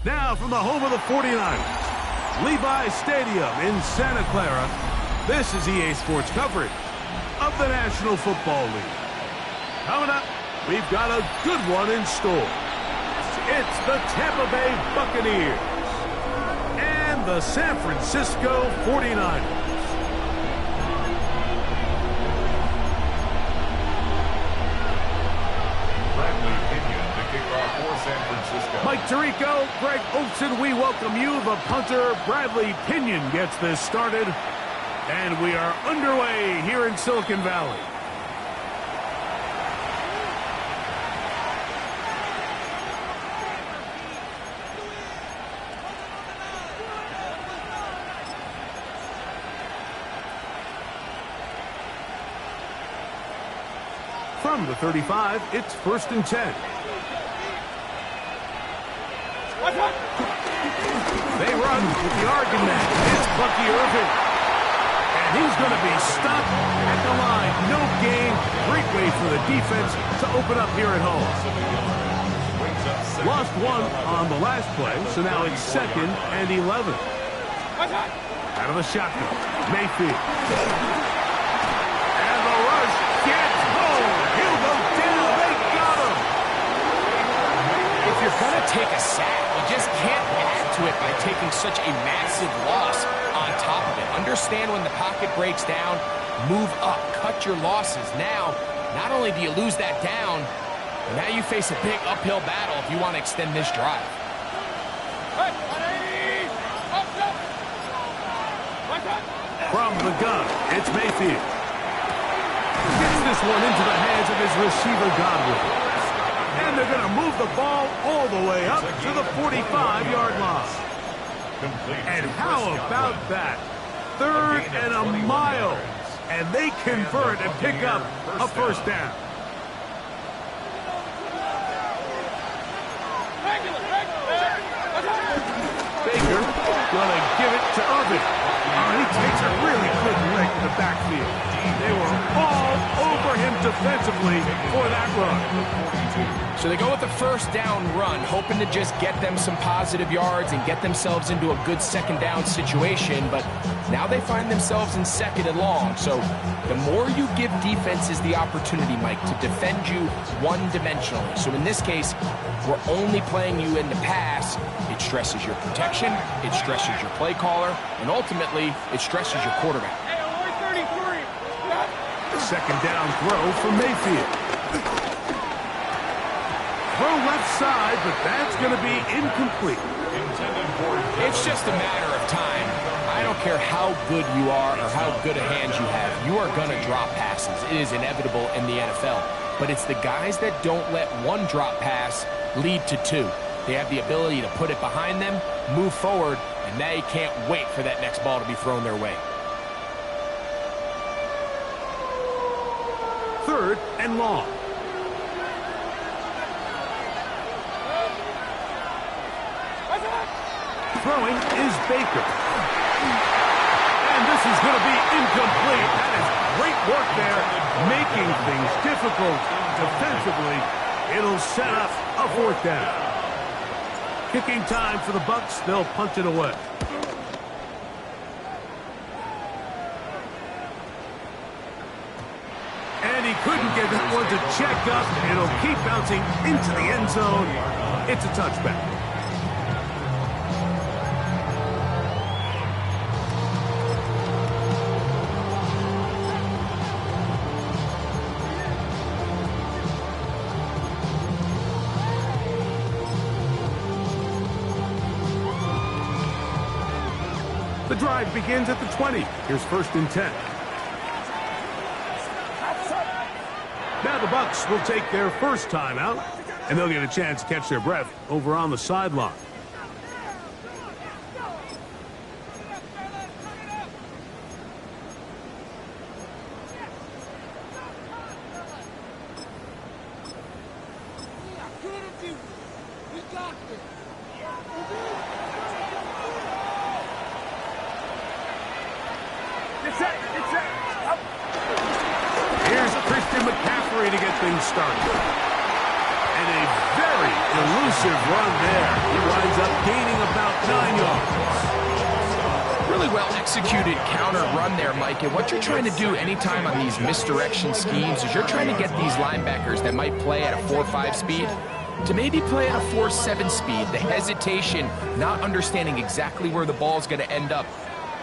Now from the home of the 49ers, Levi Stadium in Santa Clara, this is EA Sports coverage of the National Football League. Coming up, we've got a good one in store. It's the Tampa Bay Buccaneers and the San Francisco 49ers. Mike Tirico, Greg Olsen, we welcome you. The punter, Bradley Pinion, gets this started. And we are underway here in Silicon Valley. From the 35, it's 1st and 10. They run with the argument. It's Bucky Irving. And he's going to be stopped at the line. No gain. Great way for the defense to open up here at home. Lost one on the last play, so now it's 2nd and 11. Out of the shotgun, Mayfield. And the rush gets home. He'll go down. They got him. If you're going to take a sack, you just can't add to it by taking such a massive loss on top of it. Understand when the pocket breaks down, move up, cut your losses. Now, not only do you lose that down, but now you face a big uphill battle if you want to extend this drive. From the gun, it's Mayfield. Gets this one into the hands of his receiver, Godwin. And they're going to move the ball all the way up to the 45-yard line. And how about that? 3rd and a mile. And they convert and pick up a 1st down. Baker going to give it to Irving. Oh, he takes a really quick leg to the backfield. They were all over him defensively for that run. So they go with the 1st down run, hoping to just get them some positive yards and get themselves into a good 2nd down situation, but now they find themselves in 2nd and long. So the more you give defenses the opportunity, Mike, to defend you one-dimensionally. So in this case, we're only playing you in the pass. It stresses your protection, it stresses your play caller, and ultimately, it stresses your quarterback. 2nd down throw for Mayfield. Throw left side, but that's going to be incomplete. It's just a matter of time. I don't care how good you are or how good a hand you have. You are going to drop passes. It is inevitable in the NFL. But it's the guys that don't let one drop pass lead to 2. They have the ability to put it behind them, move forward, and they can't wait for that next ball to be thrown their way. 3rd and long. Throwing is Baker. And this is going to be incomplete. That is great work there, making things difficult defensively. It'll set up a 4th down. Kicking time for the Bucs. They'll punt it away. And he couldn't get that one to check up. It'll keep bouncing into the end zone. It's a touchback. The drive begins at the 20. Here's 1st and 10. Now the Bucs will take their 1st timeout, and they'll get a chance to catch their breath over on the sideline. Here's Christian McCaffrey to get things started. And a very elusive run there. He winds up gaining about 9 yards. Really well executed counter run there, Mike. And what you're trying to do anytime on these misdirection schemes is you're trying to get these linebackers that might play at a 4.5 speed to maybe play at a 4.7 speed. The hesitation, not understanding exactly where the ball's going to end up,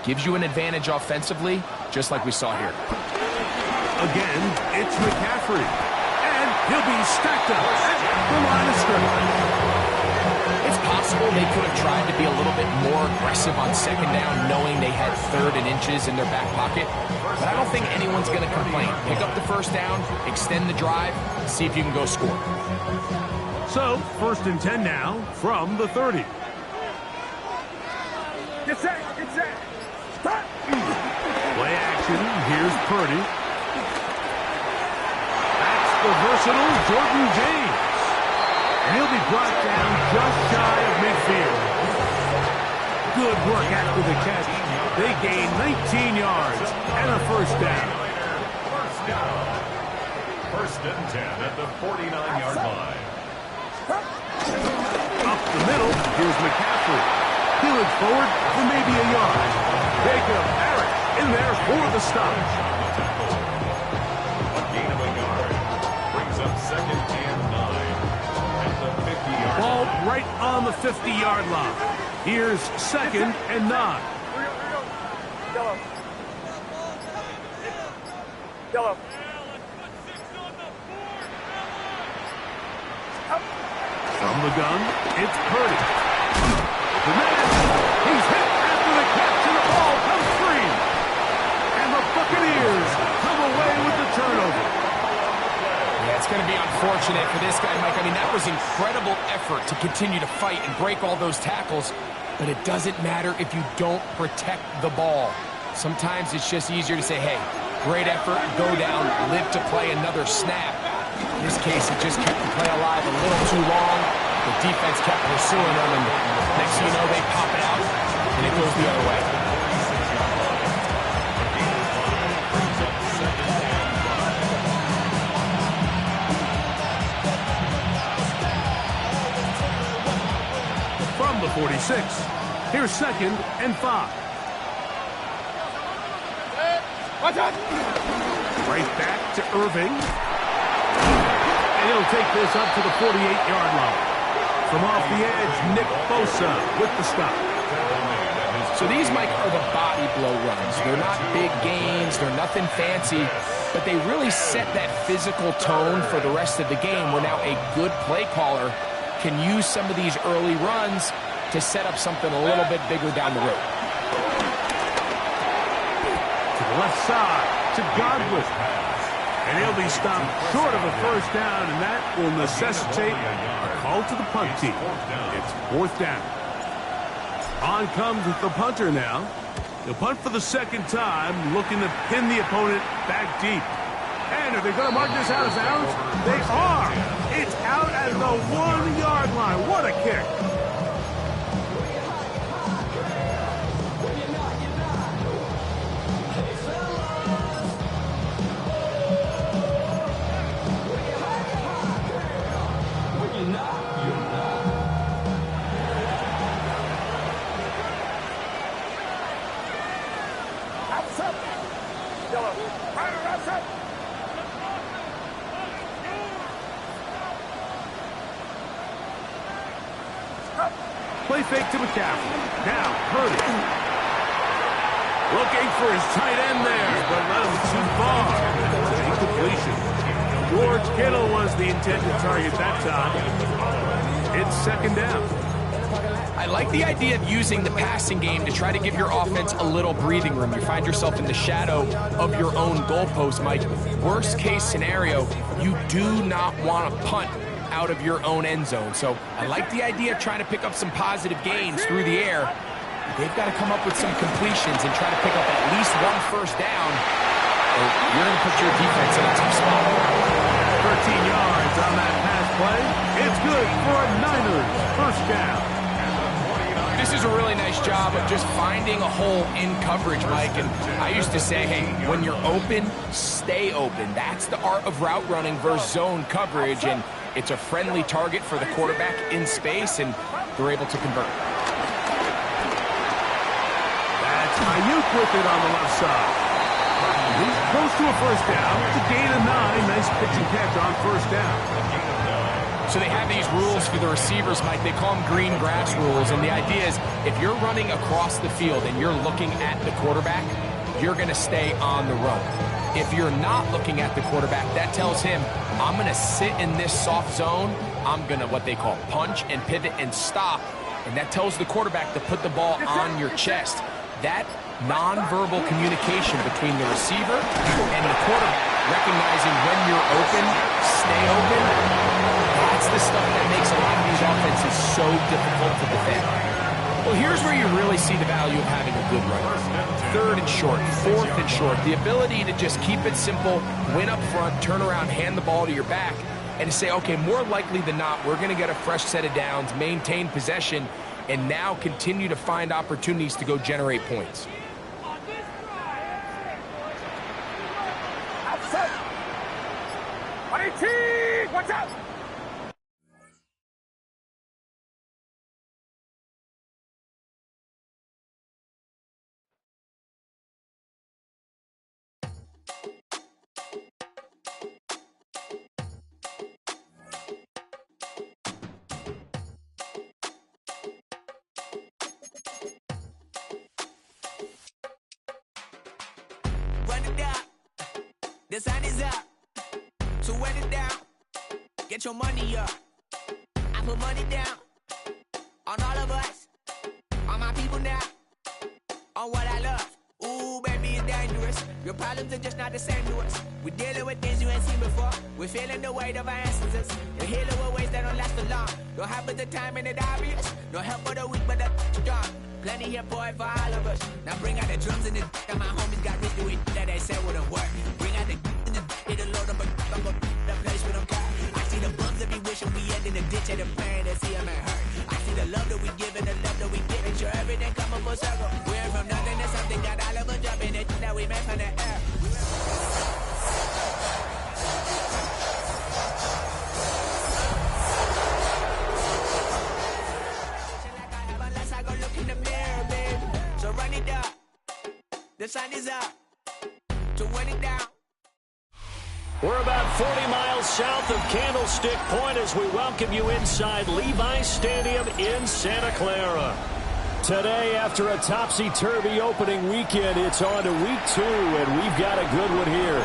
gives you an advantage offensively, just like we saw here. Again, it's McCaffrey. And he'll be stacked up at the line of scrimmage. It's possible they could have tried to be a little bit more aggressive on second down, knowing they had 3rd and inches in their back pocket. But I don't think anyone's going to complain. Pick up the first down, extend the drive, see if you can go score. So, 1st and 10 now from the 30. Get set, get set. Stop. Play action. Here's Purdy. That's the versatile Jordan James. And he'll be brought down just shy of midfield. Good work after the catch. They gain 19 yards and a first down. First and 10 at the 49-yard line. Up the middle, here's McCaffrey. He looks forward for maybe a yard. Jacob Harris in there for the stop. A gain of a yard. Brings up 2nd and 9. Ball right on the 50-yard line. Here's 2nd and 9. Yellow. Yellow. From the gun, it's Purdy. The man, he's hit after the catch, and the ball comes free. And the Buccaneers come away with the turnover. Yeah, it's going to be unfortunate for this guy, Mike. I mean, that was incredible effort to continue to fight and break all those tackles, but it doesn't matter if you don't protect the ball. Sometimes it's just easier to say, hey, great effort, go down, live to play another snap. In this case, it just kept the play alive a little too long. The defense kept pursuing them, and next thing you know, they pop it out, and it goes the other way. From the 46, here's 2nd and 5. Watch out. Right back to Irving. And he'll take this up to the 48-yard line. From off the edge, Nick Bosa with the stop. So these, Mike, are the body blow runs. They're not big gains. They're nothing fancy. But they really set that physical tone for the rest of the game, where now a good play caller can use some of these early runs to set up something a little bit bigger down the road. To the left side, to Godwin. And he'll be stopped short of a first down, and that will necessitate a call to the punt team. It's 4th down. On comes the punter now. He'll punt for the 2nd time, looking to pin the opponent back deep. And are they going to mark this out of bounds? They are. It's out at the 1-yard line. What a kick. Play fake to McCaffrey. Now, Purdy. Looking for his tight end there, but let him too far. Incompletion. George Kittle was the intended target that time. It's 2nd down. I like the idea of using the passing game to try to give your offense a little breathing room. You find yourself in the shadow of your own goalpost, Mike. Worst case scenario, you do not want to punt out of your own end zone. So I like the idea of trying to pick up some positive gains through the air. They've got to come up with some completions and try to pick up at least 1 first down, or you're going to put your defense in a tough spot. 13 yards on that pass play. It's good for a Niners first down. This is a really nice job of just finding a hole in coverage, Mike. And I used to say, hey, when you're open, stay open. That's the art of route running versus zone coverage. And It's a friendly target for the quarterback in space, and they're able to convert. That's Ayuk with it on the left side. He's close to a first down. It's a gain of 9. Nice pitch and catch on first down. So they have these rules for the receivers, Mike. They call them green grass rules, and the idea is if you're running across the field and you're looking at the quarterback, you're going to stay on the run. If you're not looking at the quarterback, that tells him, I'm going to sit in this soft zone. I'm going to, what they call, punch and pivot and stop. And that tells the quarterback to put the ball on your chest. That nonverbal communication between the receiver and the quarterback, recognizing when you're open, stay open, that's the stuff that makes a lot of these offenses so difficult to defend. Well, here's where you really see the value of having a good runner. 3rd and short, 4th and short, the ability to just keep it simple, win up front, turn around, hand the ball to your back, and to say, okay, more likely than not, we're going to get a fresh set of downs, maintain possession, and now continue to find opportunities to go generate points. Watch out! Run it down. The sun is up. So run it down. Get your money up. I put money down on all of us, on my people now, on what I love. Ooh, baby, it's dangerous. Your problems are just not the same to us. We're dealing with things you ain't seen before. We're feeling the weight of our ancestors. You're healing with ways that don't last for long. Don't happen the time and it obvious. No help for the weak, but the strong. Plenty here for it for all of us. Now bring out the drums and the and my homies got rich doing that they said wouldn't work. Bring out the and the hit the load up a the place with them car. I see the bums that be wishing we end in the ditch and the pain that see them and hurt. I see the love that we give and the love that we give. Make sure everything come up full circle. We're from nothing to something, got all of us jumping it that we made from the air. So run it up. The sun is up. So run it down. We're about 40 miles south of Candlestick Point as we welcome you inside Levi's Stadium in Santa Clara. Today, after a topsy-turvy opening weekend, it's on to week 2, and we've got a good one here,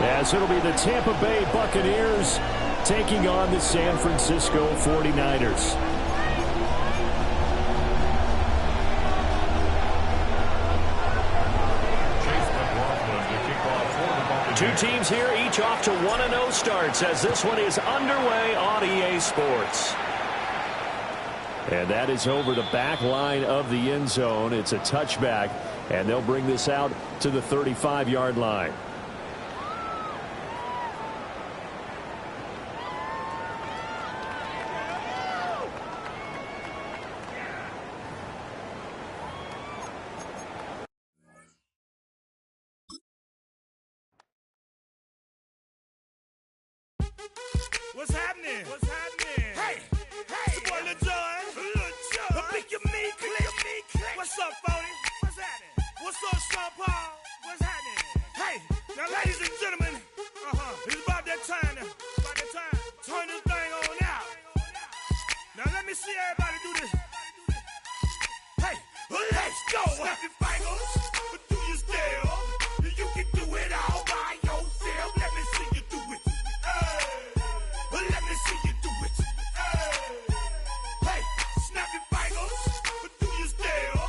as it'll be the Tampa Bay Buccaneers taking on the San Francisco 49ers. Two teams here, each off to 1-0 starts as this one is underway on EA Sports. And that is over the back line of the end zone. It's a touchback, and they'll bring this out to the 35-yard line. What's happening? What's happening? Hey, hey, it's your boy Lil John. Pick your meat, click. What's up, 40? What's happening? What's up, Sean Paul? What's happening? Hey, now, ladies and gentlemen, it's about that time. Turn this thing on out. Now, let me see everybody do this. Hey, let's go. Snap your fingers, but do you still? You can do it all by yourself. Let me see you do it. Let me see you do it. Hey, snap your fingers, but do you still?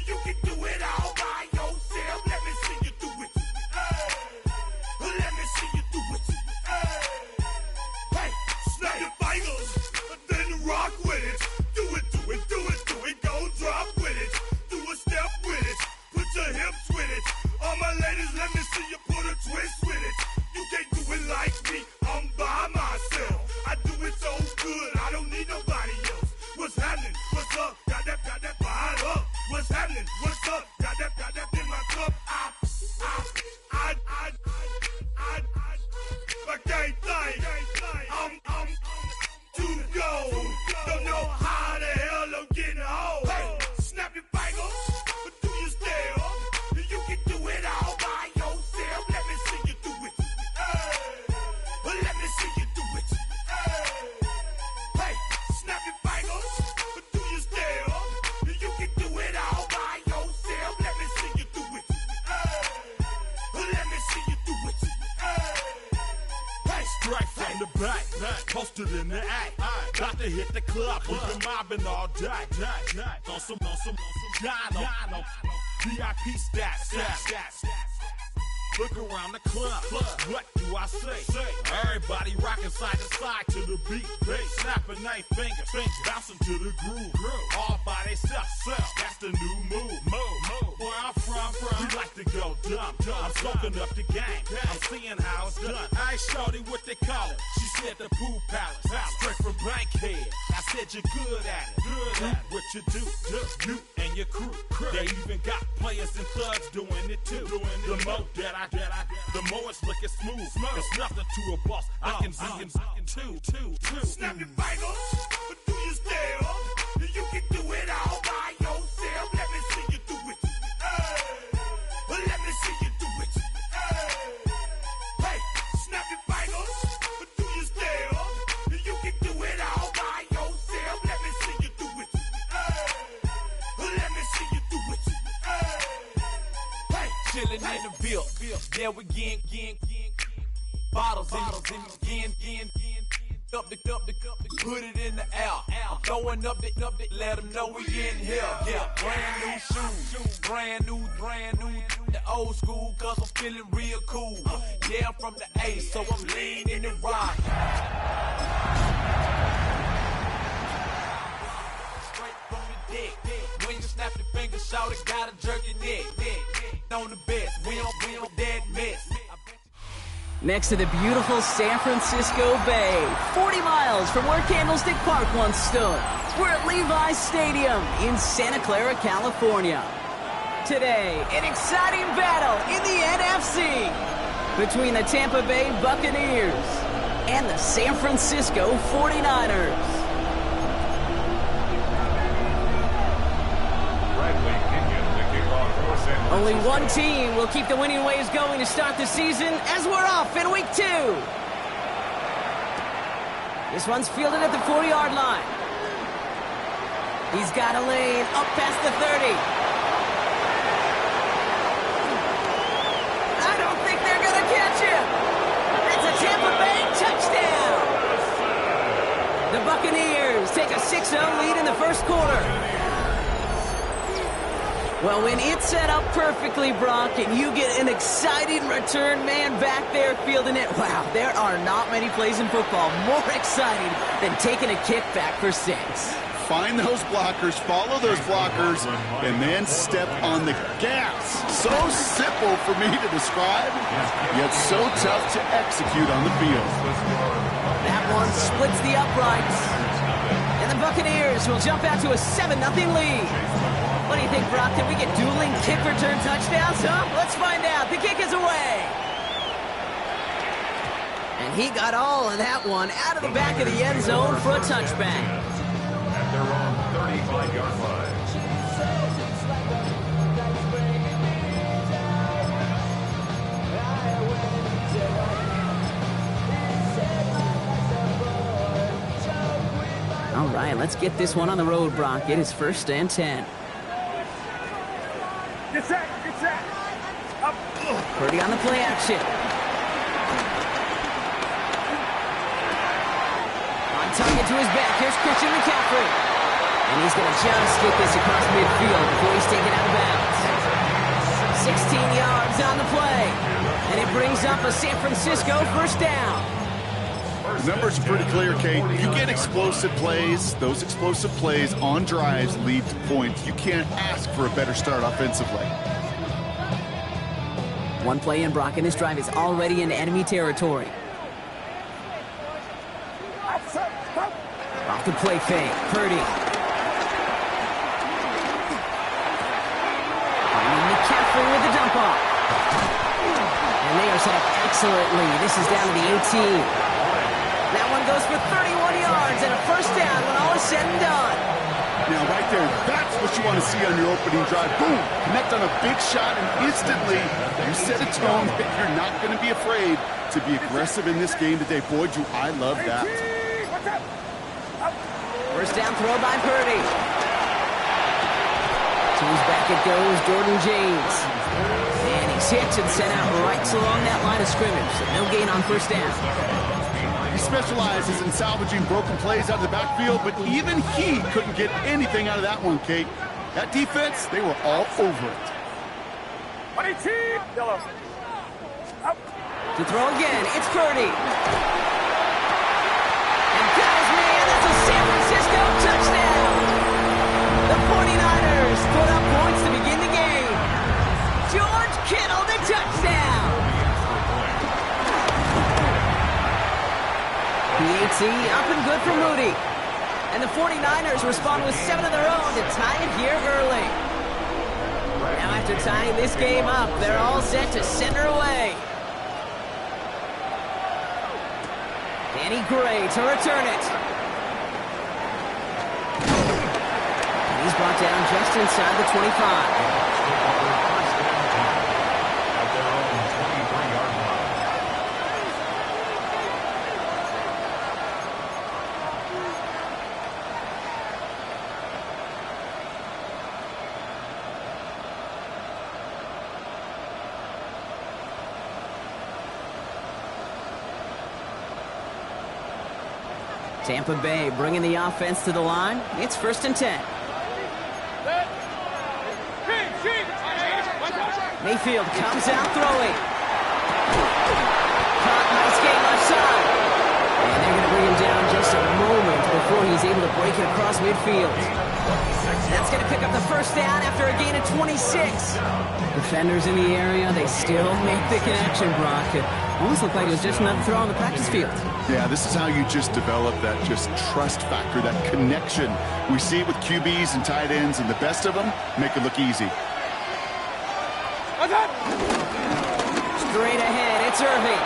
You can do it all by yourself. Let me see you do it. Let me see you do it. Hey, snap your fingers, then rock with it. Do Straight from the back, posted in the act. Got to hit the club, we've been mobbing all day. On some Dino, VIP stats. Look around the club, what do I say? Everybody rocking side to side to the beat. Snapping their fingers, bouncing to the groove. All by themselves, that's the new move. Where I'm from, we like to go dumb. I'm soaking up the game, I'm seeing how it's done. I ain't shorty what they call it. She said the pool palace, straight from Bankhead. I said you're good at it. Do what you do, you and your crew. They even got players and thugs doing it too. The more that the more it's looking smooth. It's nothing to a boss. I can see two. Snap your fingers, do your style. You can do it all by yourself. Let me see you do it. Let me see you do it. Hey, snap your fingers, do your style. You can do it all by yourself. Let me see you do it. Let me see you do it. Hey, Chillin' in the bill. Yeah, we again. Bottles in again. Up the put it in the air. I'm throwing up the, let them know we in here. Yeah, brand new shoes, brand new. The old school, cause I'm feeling real cool. Yeah, I'm from the A, so I'm leaning and rock. Straight from the dick. When you snap your fingers, shout it, gotta jerk your neck. On the best, we don't dead miss. Next to the beautiful San Francisco Bay, 40 miles from where Candlestick Park once stood. We're at Levi's Stadium in Santa Clara, California. Today, an exciting battle in the NFC between the Tampa Bay Buccaneers and the San Francisco 49ers. Only one team will keep the winning waves going to start the season as we're off in week 2. This one's fielded at the 40-yard line. He's got a lane up past the 30. I don't think they're going to catch him. It's a Tampa Bay touchdown. The Buccaneers take a 6-0 lead in the first quarter. Well, when it's set up perfectly, Brock, and you get an exciting return man back there fielding it, wow, there are not many plays in football more exciting than taking a kick back for 6. Find those blockers, follow those blockers, and then step on the gas. So simple for me to describe, yet so tough to execute on the field. That one splits the uprights. And the Buccaneers will jump out to a 7-0 lead. What do you think, Brock? Can we get dueling kick return touchdowns, huh? Let's find out. The kick is away. And he got all of that one out of the back of the end zone for a touchback. At their own 35-yard line. All right, let's get this one on the road, Brock. It is 1st and 10. Get set. Up. Purdy on the play action. On target to his back. Here's Christian McCaffrey. And he's going to just get this across midfield before he's taken out of bounds. 16 yards on the play. And it brings up a San Francisco first down. The numbers are pretty clear, Kate. You get explosive plays. Those explosive plays on drives lead to points. You can't ask for a better start offensively. One play in, Brock, and this drive is already into enemy territory. Off the play fake, Purdy. And McCaffrey with the dump off. And they are set up excellently. This is down to the 18. That one goes for 31 yards and a first down when all is said and done. Now, right there, that's what you want to see on your opening drive. Boom! Connect on a big shot, and instantly you set a tone that you're not going to be afraid to be aggressive in this game today. Boy, do I love that. First down throw by Purdy. To his back it goes, Jordan James. And he's hit and sent out right along that line of scrimmage. So no gain on first down. He specializes in salvaging broken plays out of the backfield, but even he couldn't get anything out of that one, Kate. That defense, they were all over it. Yellow. To throw again, it's Purdy. And guys, man, that's a San Francisco touchdown. The 49ers put up points to begin the game. George Kittle, the touchdown. PAT up and good for Moody. And the 49ers respond with 7 of their own to tie it here early. Now after tying this game up, they're all set to send her away. Danny Gray to return it. And he's brought down just inside the 25. Tampa Bay bringing the offense to the line. It's 1st and 10. Mayfield comes out throwing. Caught, nice game left side. And they're going to bring him down just a moment before he's able to break it across midfield. That's going to pick up the first down after a gain of 26. Defenders in the area, they still make the connection, Brock. It almost looked like it was just another throw on the practice field. Yeah, this is how you just develop that just trust factor, that connection. We see it with QBs and tight ends, and the best of them make it look easy. Straight ahead, it's Irving.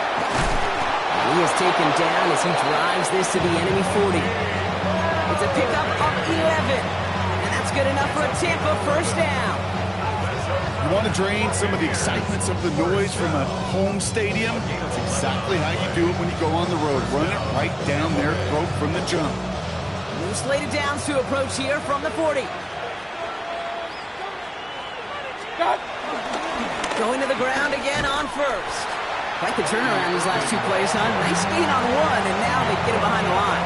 And he is taken down as he drives this to the enemy 40. It's a pickup of 11. And that's good enough for a Tampa first down. You want to drain some of the excitement, some of the noise from a home stadium? That's exactly how you do it when you go on the road. Run it right down their throat from the jump. New slated downs to approach here from the 40. Going to the ground again on first. Quite the turnaround these last 2 plays, huh? Nice gain on 1, and now they get it behind the line.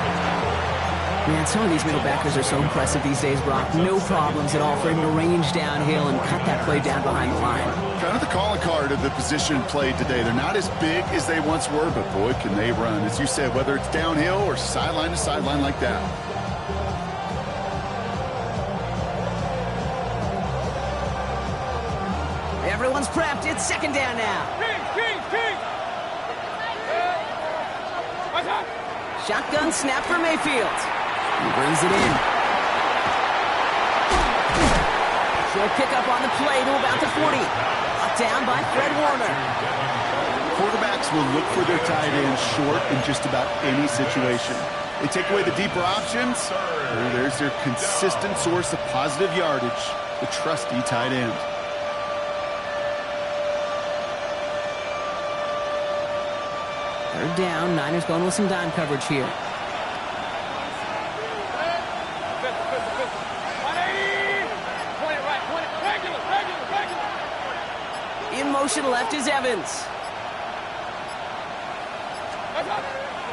Man, some of these middle backers are so impressive these days, Brock. No problems at all for him to range downhill and cut that play down behind the line. Kind of the calling card of the position played today. They're not as big as they once were, but boy, can they run. As you said, whether it's downhill or sideline to sideline like that. Everyone's prepped. It's 2nd down now. Shotgun snap for Mayfield. He brings it in. Short pickup on the play to about the 40. Brought down by Fred Warner. Quarterbacks will look for their tight ends short in just about any situation. They take away the deeper options. Oh, there's their consistent source of positive yardage, the trusty tight end. Third down. Niners going with some dime coverage here. In motion left is Evans.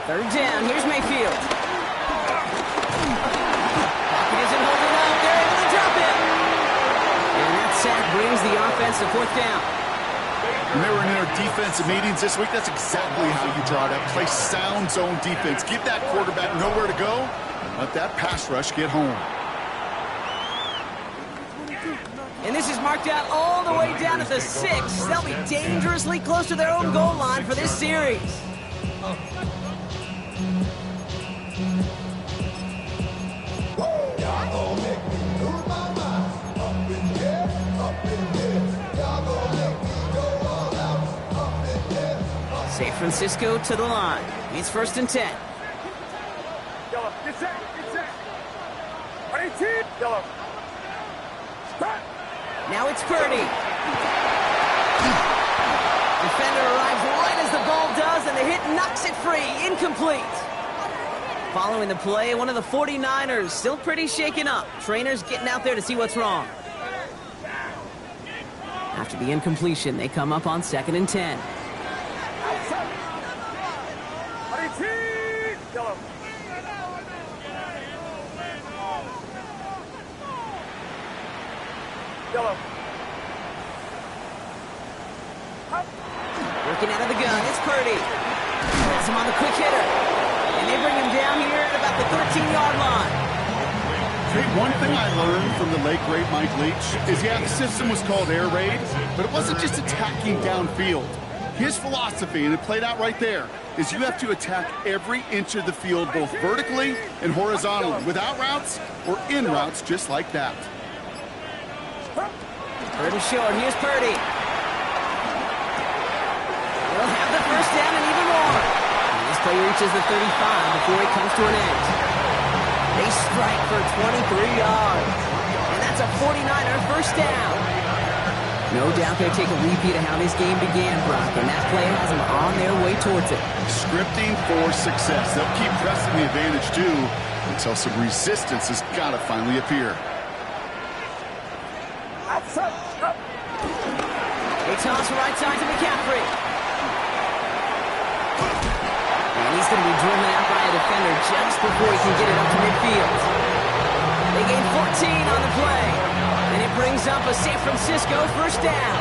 3rd down. Here's Mayfield. Pocket isn't holding up. They're able to drop it. And that sack brings the offense to 4th down. When they were in our defensive meetings this week, that's exactly how you draw it up. Play sound zone defense. Give that quarterback nowhere to go. Let that pass rush get home. And this is marked out all the way down at the 6. They'll be dangerously close to their own goal line for this series. San Francisco to the line. It's 1st and 10. Yellow. Get set. Get set. Yellow. Stop. Now it's Purdy. Defender arrives right as the ball does, and the hit knocks it free. Incomplete. Following the play, one of the 49ers still pretty shaken up. Trainers getting out there to see what's wrong. After the incompletion, they come up on 2nd and 10. Yellow. Yellow. Working out of the gun, it's Purdy. Has him on the quick hitter. And they bring him down here at about the 13-yard line. Hey, one thing I learned from the late, great Mike Leach is, yeah, the system was called air raid, but it wasn't just attacking downfield. His philosophy, and it played out right there, is you have to attack every inch of the field, both vertically and horizontally, without routes or in routes just like that. Purdy short, here's Purdy. He'll have the first down and even more. And this play reaches the 35 before it comes to an end. They strike for 23 yards. And that's a 49er first down. No doubt they'll take a repeat of how this game began, Brock, and that play has them on their way towards it. Scripting for success. They'll keep pressing the advantage, too, until some resistance has got to finally appear. They toss right side to McCaffrey. And he's going to be driven out by a defender just before he can get it up to midfield. They gain 14 on the play. And it brings up a San Francisco first down.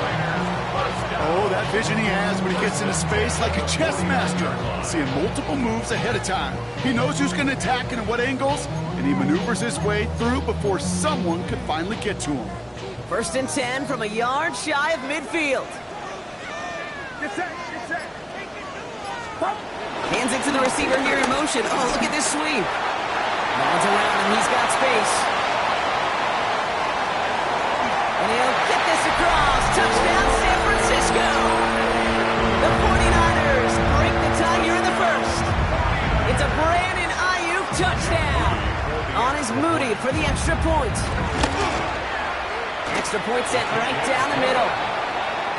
Oh, that vision he has when he gets into space like a chess master. Seeing multiple moves ahead of time. He knows who's going to attack and at what angles, and he maneuvers his way through before someone could finally get to him. First and 10 from a yard shy of midfield. Get set. Hands it to the receiver here in motion. Oh, look at this sweep. Ball's around him. He's got space. And he'll get this across. Touchdown, San Francisco. The 49ers break the tie here in the first. It's a Brandon Ayuk touchdown. On his Moody for the extra point. Extra point set right down the middle.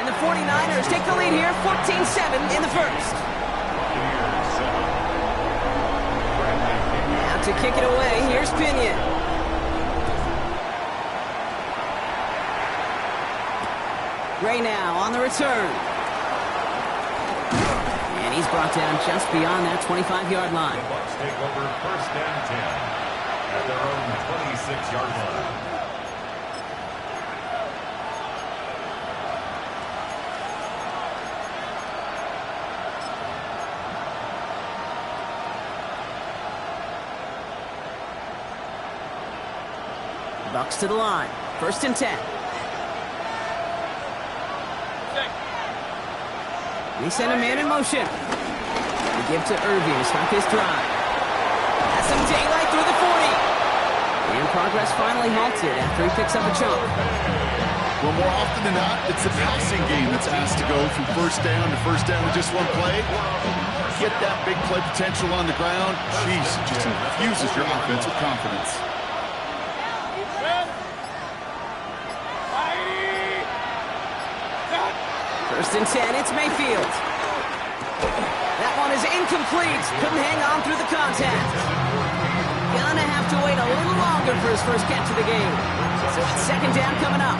And the 49ers take the lead here, 14-7 in the first. Now to kick it away, here's Pinion. Gray now on the return. And he's brought down just beyond that 25-yard line. The Bucs take over first and 10 at their own 26-yard line. Bucs to the line. First and 10. They send a man in motion. They give to Irving to start this drive. Has some daylight through the 40. And progress finally halted after he picks up a chunk. Well, more often than not, it's the passing game that's asked to go from first down to just one play. Get that big play potential on the ground. Jeez, it just infuses your offense with confidence. First and 10, it's Mayfield. That one is incomplete. Couldn't hang on through the contact. Gonna have to wait a little longer for his first catch of the game. So it's second down coming up.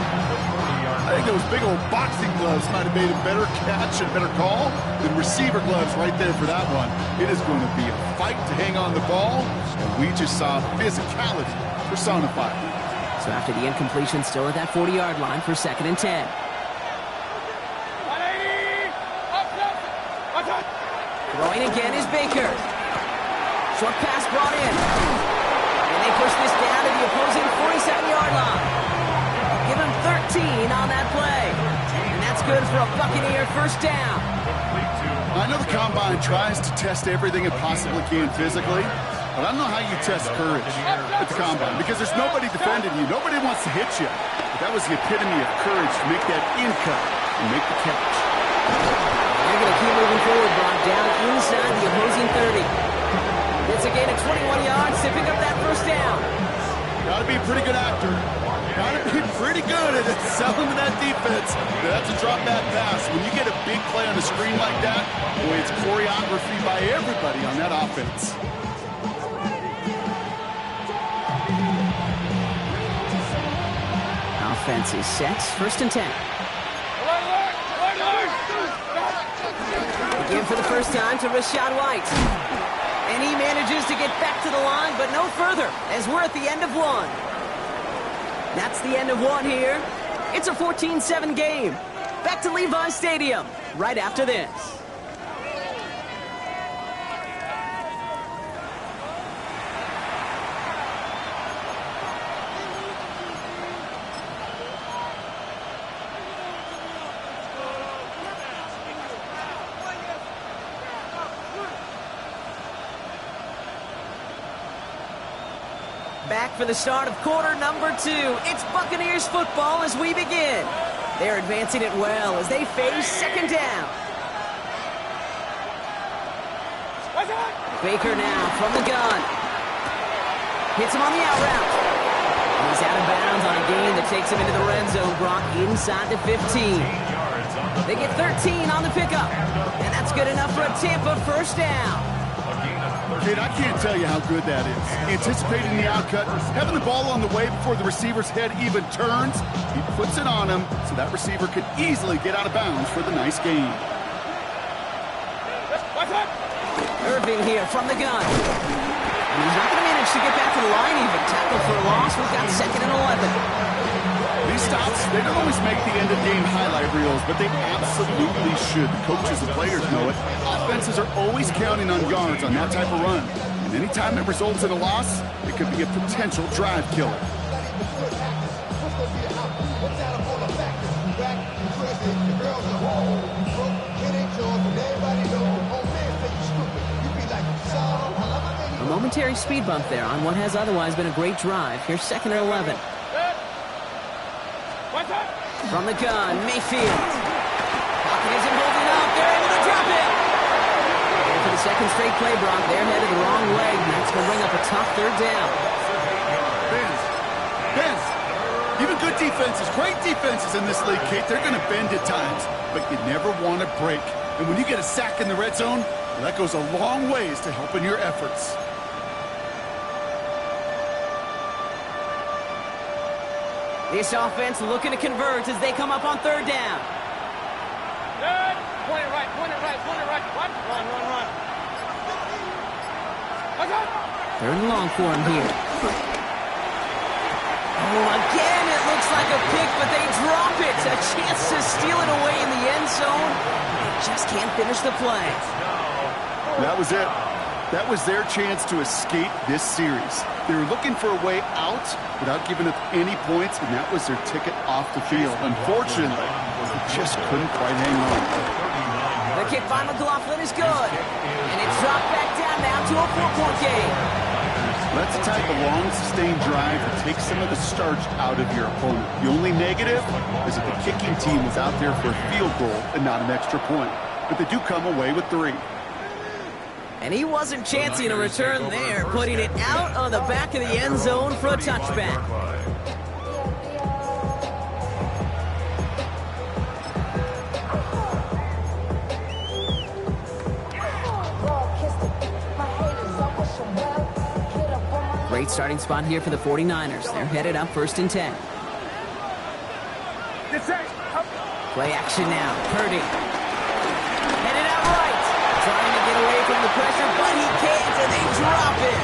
I think those big old boxing gloves might have made a better catch and better call than receiver gloves right there for that one. It is going to be a fight to hang on the ball, and we just saw physicality personified. So after the incompletion, still at that 40-yard line for second and 10. Throwing again is Baker. Short pass brought in. And they push this down to the opposing 47-yard line. Give him 13 on that play. And that's good for a Buccaneer first down. I know the Combine tries to test everything it possibly can physically, but I don't know how you test courage at the Combine because there's nobody defending you. Nobody wants to hit you. But that was the epitome of courage to make that in cut and make the catch. They're going to keep moving forward, Brock, down inside the opposing 30. It's a gain of 21 yards to pick up that first down. Got to be a pretty good actor. Got to be pretty good at selling to that defense. That's a drop back pass. When you get a big play on the screen like that, boy, it's choreography by everybody on that offense. Offense is set. First and 10. Again for the first time to Rachaad White. And he manages to get back to the line, but no further, as we're at the end of one. That's the end of one here. It's a 14-7 game. Back to Levi Stadium right after this. Back for the start of quarter number 2. It's Buccaneers football as we begin. They're advancing it well as they face second down. Baker now from the gun. Hits him on the out route. And he's out of bounds on a gain that takes him into the red zone, Brock, inside the 15. They get 13 on the pickup. And that's good enough for a Tampa first down. Kid, I can't tell you how good that is. Anticipating the outcut, having the ball on the way before the receiver's head even turns, he puts it on him so that receiver could easily get out of bounds for the nice gain. Irving here from the gun. And he's not going to manage to get back to the line even. Tackle for a loss. We've got 2nd and 11. These stops, they don't always make the end-of-game highlight reels, but they absolutely should. The coaches and players know it. Offenses are always counting on yards on that type of run. And anytime it results in a loss, it could be a potential drive killer. A momentary speed bump there on what has otherwise been a great drive. Here's 2nd and 11. From the gun, Mayfield. Pocket isn't holding up. They're able to drop it. And for the second straight play, Brock, they're headed the wrong way. And that's going to bring up a tough 3rd down. Benz. Even good defenses, great defenses in this league, Kate, they're going to bend at times. But you never want to break. And when you get a sack in the red zone, well, that goes a long ways to helping your efforts. This offense looking to convert as they come up on 3rd down. Good. Point it right, point it right, point it right. What? Run, run, run. Okay. 3rd and long for him here. Oh, again, it looks like a pick, but they drop it. A chance to steal it away in the end zone. They just can't finish the play. That was it. That was their chance to escape this series. They were looking for a way out without giving up any points, and that was their ticket off the field. Unfortunately, they just couldn't quite hang on. The kick by McLaughlin is good. And it's dropped back down now to a 4-point game. That's the type of long, sustained drive that takes some of the starch out of your opponent. The only negative is that the kicking team was out there for a field goal and not an extra point. But they do come away with 3. And he wasn't chancing a return there, putting it out on the back of the end zone for a touchback. Great starting spot here for the 49ers. They're headed up 1st and 10. Play action now. Purdy. Headed out right. Trying to get away from the pressure, but he can't, and they drop it.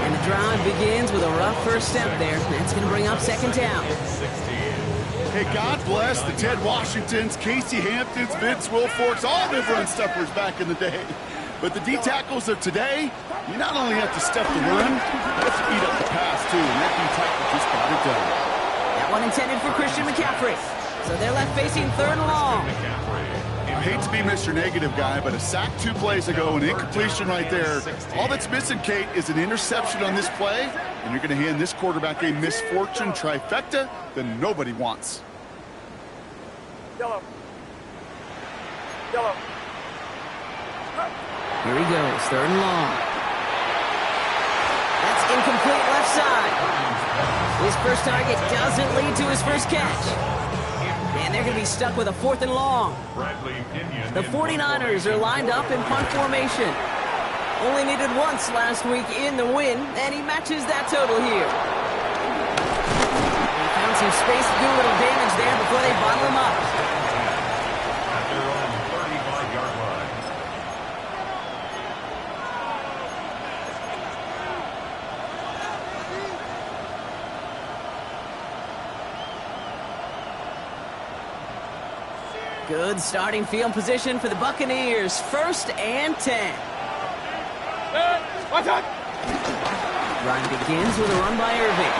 And the drive begins with a rough first step there. That's going to bring up 2nd down. Hey, God bless the Ted Washingtons, Casey Hamptons, Vince Wilforks, all the run stuffers back in the day. But the D-tackles of today, you not only have to stuff the run, you have to eat up the pass, too, and that D-tackle just got it done. That one intended for Christian McCaffrey. So they're left facing 3rd and long. I hate to be Mr. Negative guy, but a sack 2 plays ago, an incompletion right there. All that's missing, Kate, is an interception on this play, and you're going to hand this quarterback a misfortune trifecta that nobody wants. Yellow. Yellow. Here he goes, 3rd and long. That's incomplete left side. His first target doesn't lead to his first catch. And they're going to be stuck with a 4th and long. The 49ers are lined up in punt formation. Only needed once last week in the win, and he matches that total here. They found some space to do a little damage there before they bottle him up. At their own 35-yard line. Good starting field position for the Buccaneers. 1st and 10. Run begins with a run by Irving.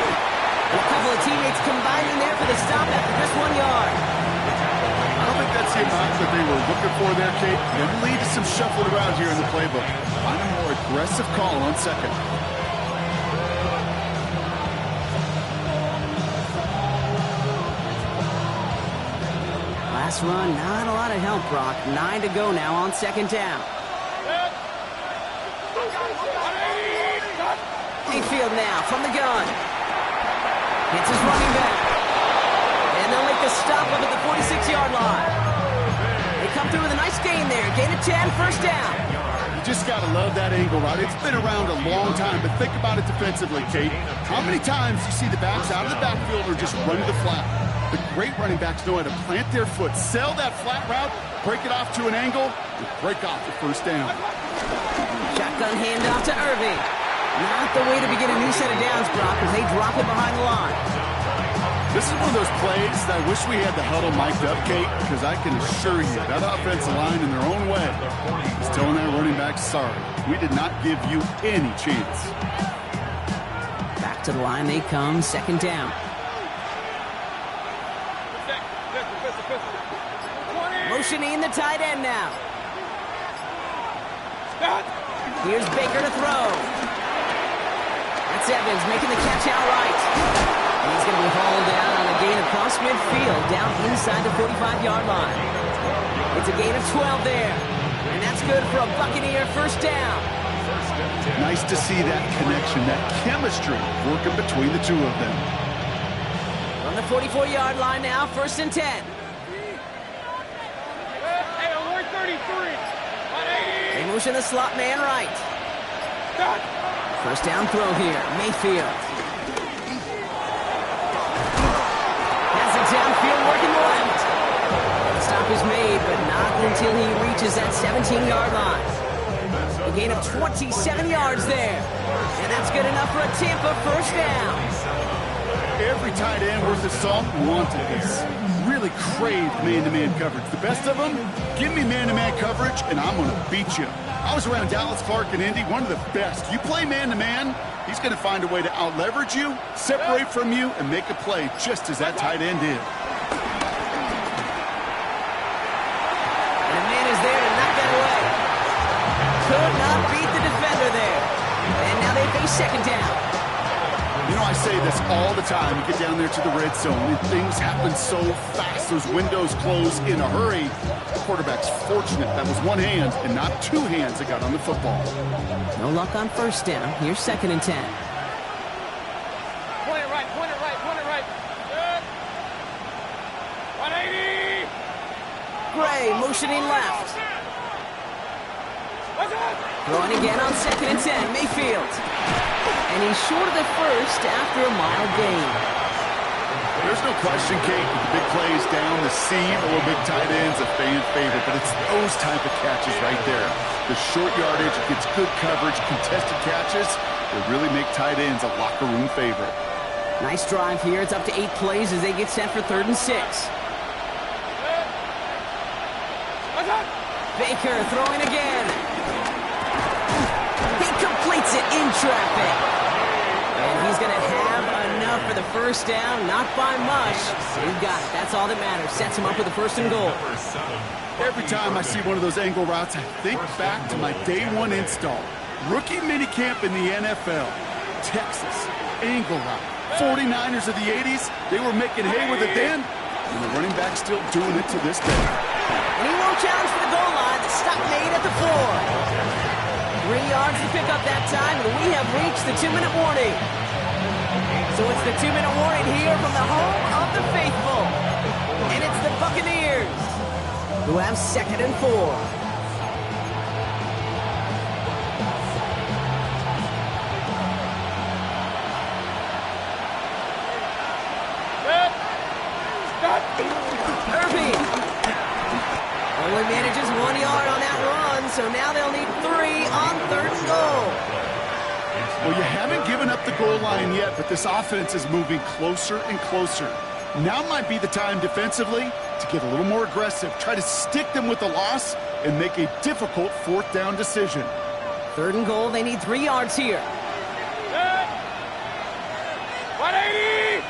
And a couple of teammates combining there for the stop after just 1 yard. I don't think that's the amount that they were looking for there, Kate. It'll lead to some shuffling around here in the playbook. Find a more aggressive call on 2nd. Last run, not a lot of help, Brock. 9 to go now on 2nd down. Mayfield now from the gun. Hits his running back. And they'll make the stop up at the 46-yard line. They come through with a nice gain there. Gain of 10, 1st down. You just got to love that angle route. It's been around a long time, but think about it defensively, Kate. How many times you see the backs out of the backfield or just run to the flat? The great running backs know how to plant their foot, sell that flat route, break it off to an angle, and break off the 1st down. Shotgun handoff to Irving. Not the way to begin a new set of downs, Brock, as they drop it behind the line. This is one of those plays that I wish we had the huddle mic'd up, Kate, because I can assure you that offensive line in their own way is telling that running back, sorry, we did not give you any chance. Back to the line they come, 2nd down. Motioning the tight end now. Here's Baker to throw. That's Evans making the catch outright. And he's going to be hauled down on a gain across midfield, down inside the 45-yard line. It's a gain of 12 there. And that's good for a Buccaneer 1st down. Nice to see that connection, that chemistry working between the two of them. From the 44-yard line now, 1st and 10. They motion the slot man right. 1st down throw here, Mayfield. Has it downfield working the left. The stop is made, but not until he reaches that 17-yard line. A gain of 27 yards there. And that's good enough for a Tampa 1st down. Every tight end worth his salt wanted this. Really craved man-to-man coverage. The best of them, give me man-to-man coverage, and I'm going to beat you. I was around Dallas Clark and Indy, one of the best. You play man-to-man, he's going to find a way to out-leverage you, separate from you, and make a play just as that tight end did. And the man is there to knock that away. Could not beat the defender there. And now they face 2nd down. You know, I say this all the time. You get down there to the red zone, and things happen so fast. Those windows close in a hurry. The quarterback's fortunate that was one hand and not two hands that got on the football. No luck on 1st down. Here's 2nd and 10. Point it right, point it right, point it right. Good. 180. Gray motioning left. Throwing again on 2nd and 10. Mayfield. And he's short of the 1st after a mild gain. There's no question, Kate, with the big plays down the seam or big tight ends, a fan favorite, but it's those type of catches right there. The short yardage, gets good coverage, contested catches, they really make tight ends a locker room favorite. Nice drive here. It's up to 8 plays as they get set for 3rd and 6. Baker throwing again. He completes it in traffic. And he's going to have enough for the 1st down. Not by much. He got it. That's all that matters. Sets him up with a 1st and goal. Every time I see one of those angle routes, I think back to my day 1 install. Rookie minicamp in the NFL. Texas. Angle route. 49ers of the 80s. They were making hay with it then. And the running back's still doing it to this day. And he won't challenge for the goal line. The stop made at the 4. 3 yards to pick up that time, and we have reached the 2-minute warning. So it's the 2-minute warning here from the home of the faithful. And it's the Buccaneers who have 2nd and 4. Irving only manages 1 yard on that run, so now they'll need 3 on 3rd and goal. Well, you haven't given up the goal line yet, but this offense is moving closer and closer. Now might be the time defensively to get a little more aggressive. Try to stick them with the loss and make a difficult fourth down decision. 3rd and goal. They need 3 yards here. 180!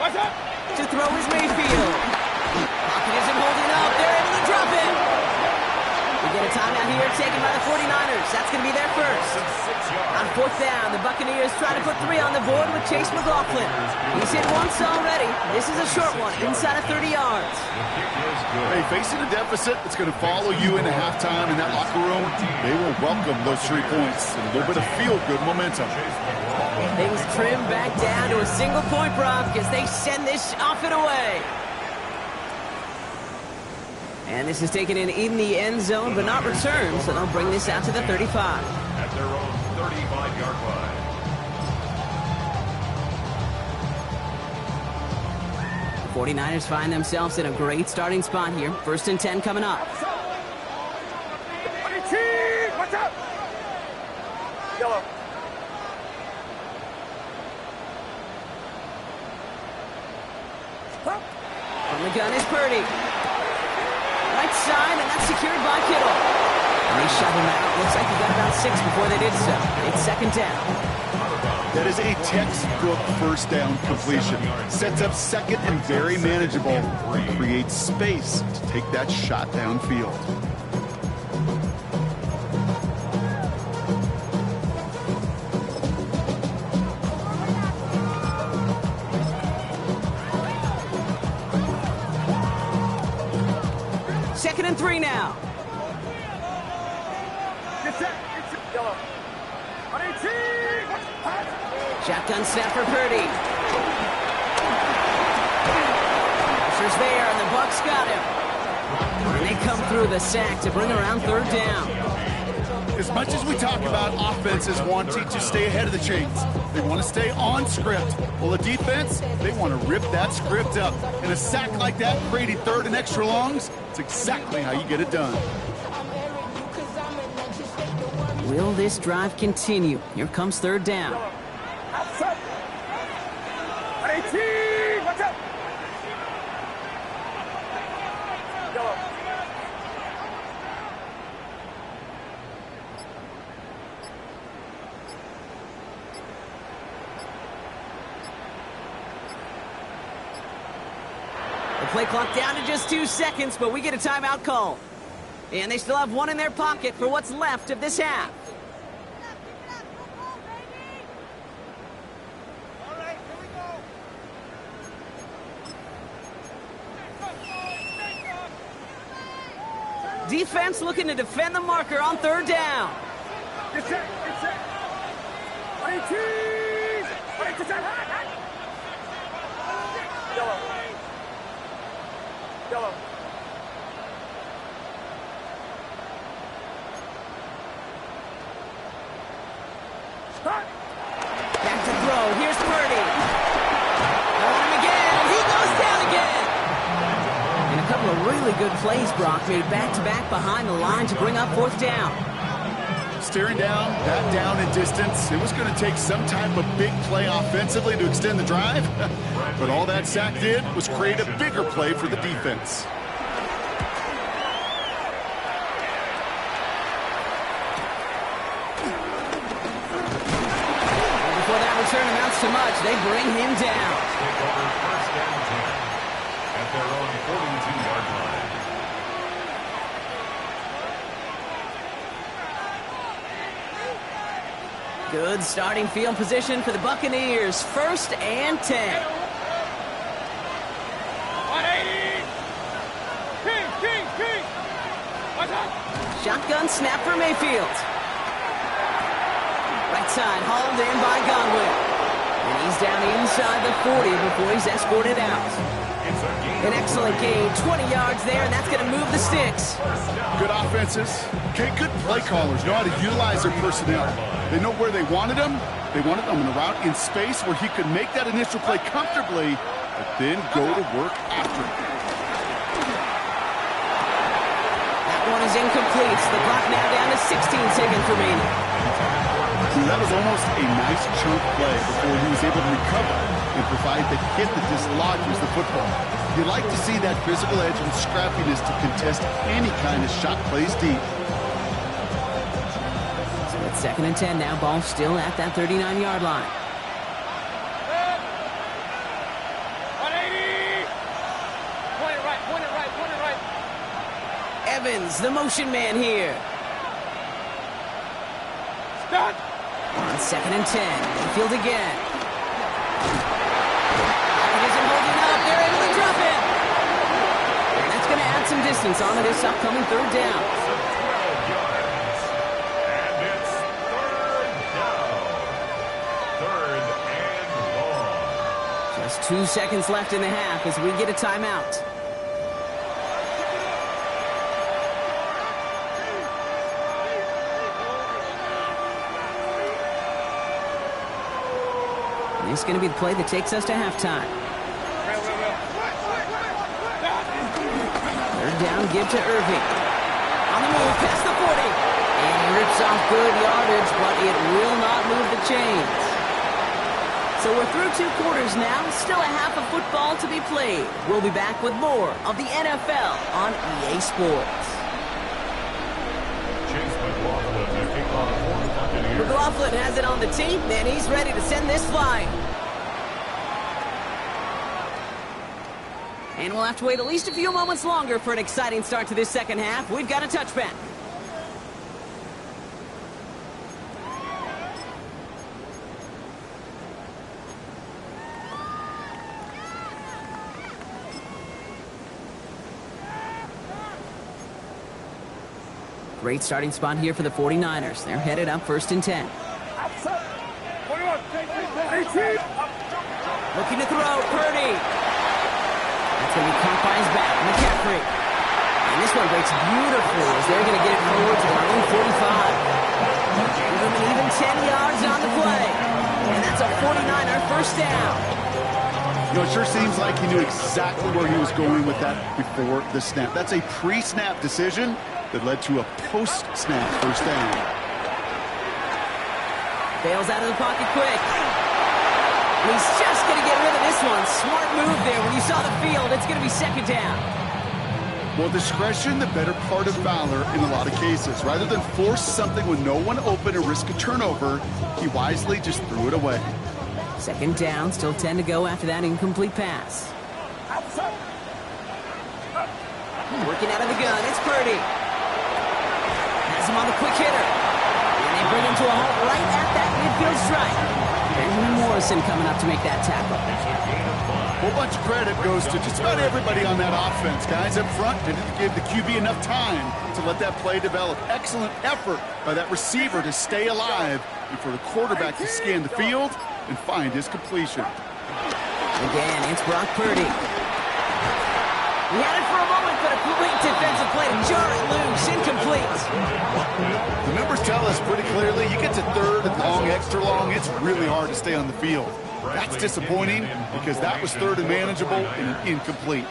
What's up? To throw is Mayfield. Pocket isn't holding up. They're able to drop it. We get a timeout here taken by the 49ers. That's going to be their first. On 4th down, the Buccaneers try to put 3 on the board with Chase McLaughlin. He's hit once already. This is a short one, inside of 30 yards. Hey, facing a deficit, it's going to follow you into halftime in that locker room. They will welcome those 3 points and a little bit of feel-good momentum. Things trim back down to a single-point Brock as they send this off and away. And this is taken in the end zone, but not returned, so they'll bring this out to the 35. At their own 35-yard line. The 49ers find themselves in a great starting spot here. 1st and 10 coming up. Watch out! Yellow. From the gun is Purdy. Right side, and that's secured by Kittle. And they shove him out. Looks like he got about 6 before they did so. It's 2nd down. That is a textbook first down completion. Sets up 2nd and very manageable. Creates space to take that shot downfield. Second and 3 now. Yellow. 118! Shotgun snap for Purdy. Pressure's there, and the Bucs got him. And they come through the sack to bring around 3rd down. As much as we talk about offenses wanting to stay ahead of the chains, they want to stay on script. Well, the defense, they want to rip that script up. In a sack like that, creating 3rd and extra longs, it's exactly how you get it done. Will this drive continue? Here comes 3rd down. Outside! 118! Watch out! Yellow. The play clock down to just 2 seconds, but we get a timeout call. And they still have 1 in their pocket for what's left of this half. All right, here we go. Defense looking to defend the marker on 3rd down. Get set, get set. 118! 118! Yellow. Yellow. Back to throw. Here's Purdy. On him again. He goes down again. And a couple of really good plays, Brock, made back-to-back behind the line to bring up 4th down. Staring down, that down in distance. It was going to take some type of big play offensively to extend the drive. But all that sack did was create a bigger play for the defense. Before that return amounts to much, they bring him down. Take over 1st and 10 at their own 42-yard line. Good starting field position for the Buccaneers. 1st and 10. 180! King! Watch out! Shotgun snap for Mayfield. Right side, hauled in by Godwin. And he's down inside the 40 before he's escorted out. An excellent gain, 20 yards there, and that's going to move the sticks. Good offenses. Okay, good play callers know how to utilize their personnel. They know where they wanted them. They wanted them in a route in space where he could make that initial play comfortably, but then go to work after it. That one is incomplete. The clock now down to 16 seconds remaining. That was almost a nice chunk play before he was able to recover and provide the hit that dislodges the football. You like to see that physical edge and scrappiness to contest any kind of shot plays deep. So it's 2nd and 10 now. Ball still at that 39-yard line. 180. Point it right, point it right, point it right. Evans, the motion man here. Stop. On 2nd and 10. Mayfield again. Isn't holding up. They're able to drop it. And that's going to add some distance onto this upcoming 3rd down. 12 yards. And it's 3rd down. 3rd and long. Just 2 seconds left in the half as we get a timeout. This is going to be the play that takes us to halftime. 3rd down, give to Irving. On the move, past the 40. And he rips off good yardage, but it will not move the chains. So we're through 2 quarters now. Still a half of football to be played. We'll be back with more of the NFL on EA Sports. Chase McLaughlin to kick off for the Buccaneers. McLaughlin has it on the tee, and he's ready to send this flying. And we'll have to wait at least a few moments longer for an exciting start to this 2nd half. We've got a touchback. Great starting spot here for the 49ers. They're headed up 1st and 10. Looking to throw, Purdy. That's going to be caught by his back, McCaffrey. And this one breaks beautifully as they're going to get it forward to their own 45. Give them an even 10 yards on the play. And that's a 49er 1st down. You know, it sure seems like he knew exactly where he was going with that before the snap. That's a pre-snap decision that led to a post-snap 1st down. Bails out of the pocket quick. He's just going to get rid of this one. Smart move there. When you saw the field, it's going to be 2nd down. Well, discretion, the better part of valor in a lot of cases. Rather than force something with no one open and risk a turnover, he wisely just threw it away. 2nd down, still 10 to go after that incomplete pass. Working out of the gun, it's Purdy. Has him on the quick hitter. And they bring him to a halt right at that midfield strike. Benjamin Morrison coming up to make that tackle. A whole bunch of credit goes to just about everybody on that offense. Guys up front didn't give the QB enough time to let that play develop. Excellent effort by that receiver to stay alive and for the quarterback to scan the field and find his completion. Again, it's Brock Purdy. He had it for a moment, but a great defensive play to jar it loose. Incomplete. The numbers tell us pretty clearly, you get to 3rd and long, extra long, it's really hard to stay on the field. That's disappointing because that was 3rd and manageable and incomplete.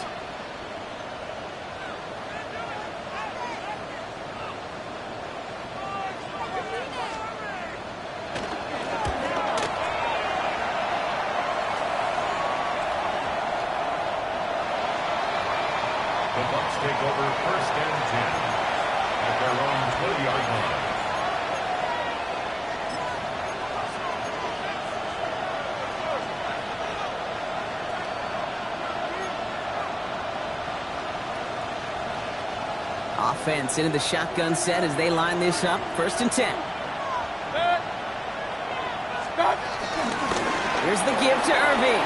The Bucs take over 1st and 10 at their own 20-yard line. Offense into the shotgun set as they line this up. 1st and 10. Here's the give to Irving.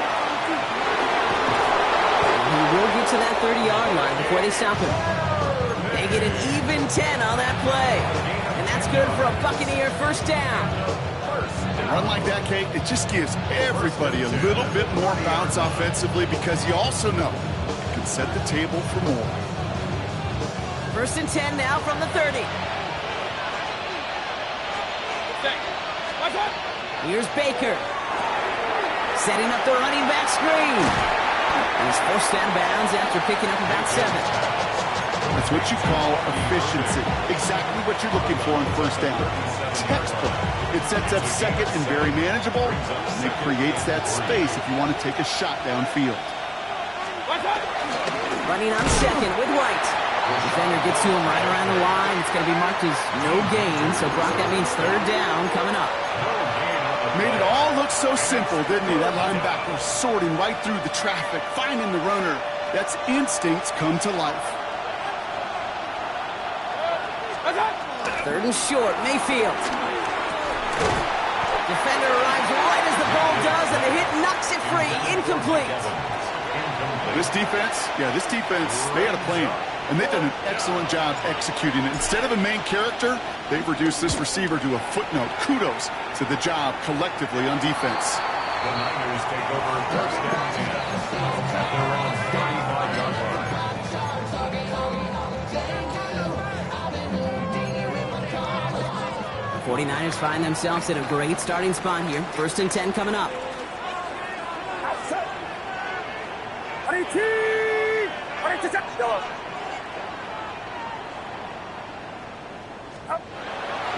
He will get to that 30-yard line before they stop him. They get an even 10 on that play. And that's good for a Buccaneer 1st down. A run like that, Kate, it just gives everybody a little bit more bounce offensively because you also know you can set the table for more. 1st and 10 now from the 30. Here's Baker. Setting up the running back screen. And he's forced out of bounds after picking up about 7. That's what you call efficiency. Exactly what you're looking for on first down. Textbook. It sets up second and very manageable, and it creates that space if you want to take a shot downfield. Running on second with White. Defender gets to him right around the line. It's going to be marked as no gain. So, Brock, that means third down coming up. Made it all look so simple, didn't he? That linebacker sorting right through the traffic, finding the runner. That's instincts come to life. Third and short, Mayfield. Defender arrives right as the ball does, and the hit knocks it free. Incomplete. This defense, they had a plan, and they've done an excellent job executing it. Instead of a main character, they've reduced this receiver to a footnote. Kudos to the job collectively on defense. The Niners take over first down 10 at their own 35-yard line. 49ers find themselves in a great starting spot here. First and 10 coming up.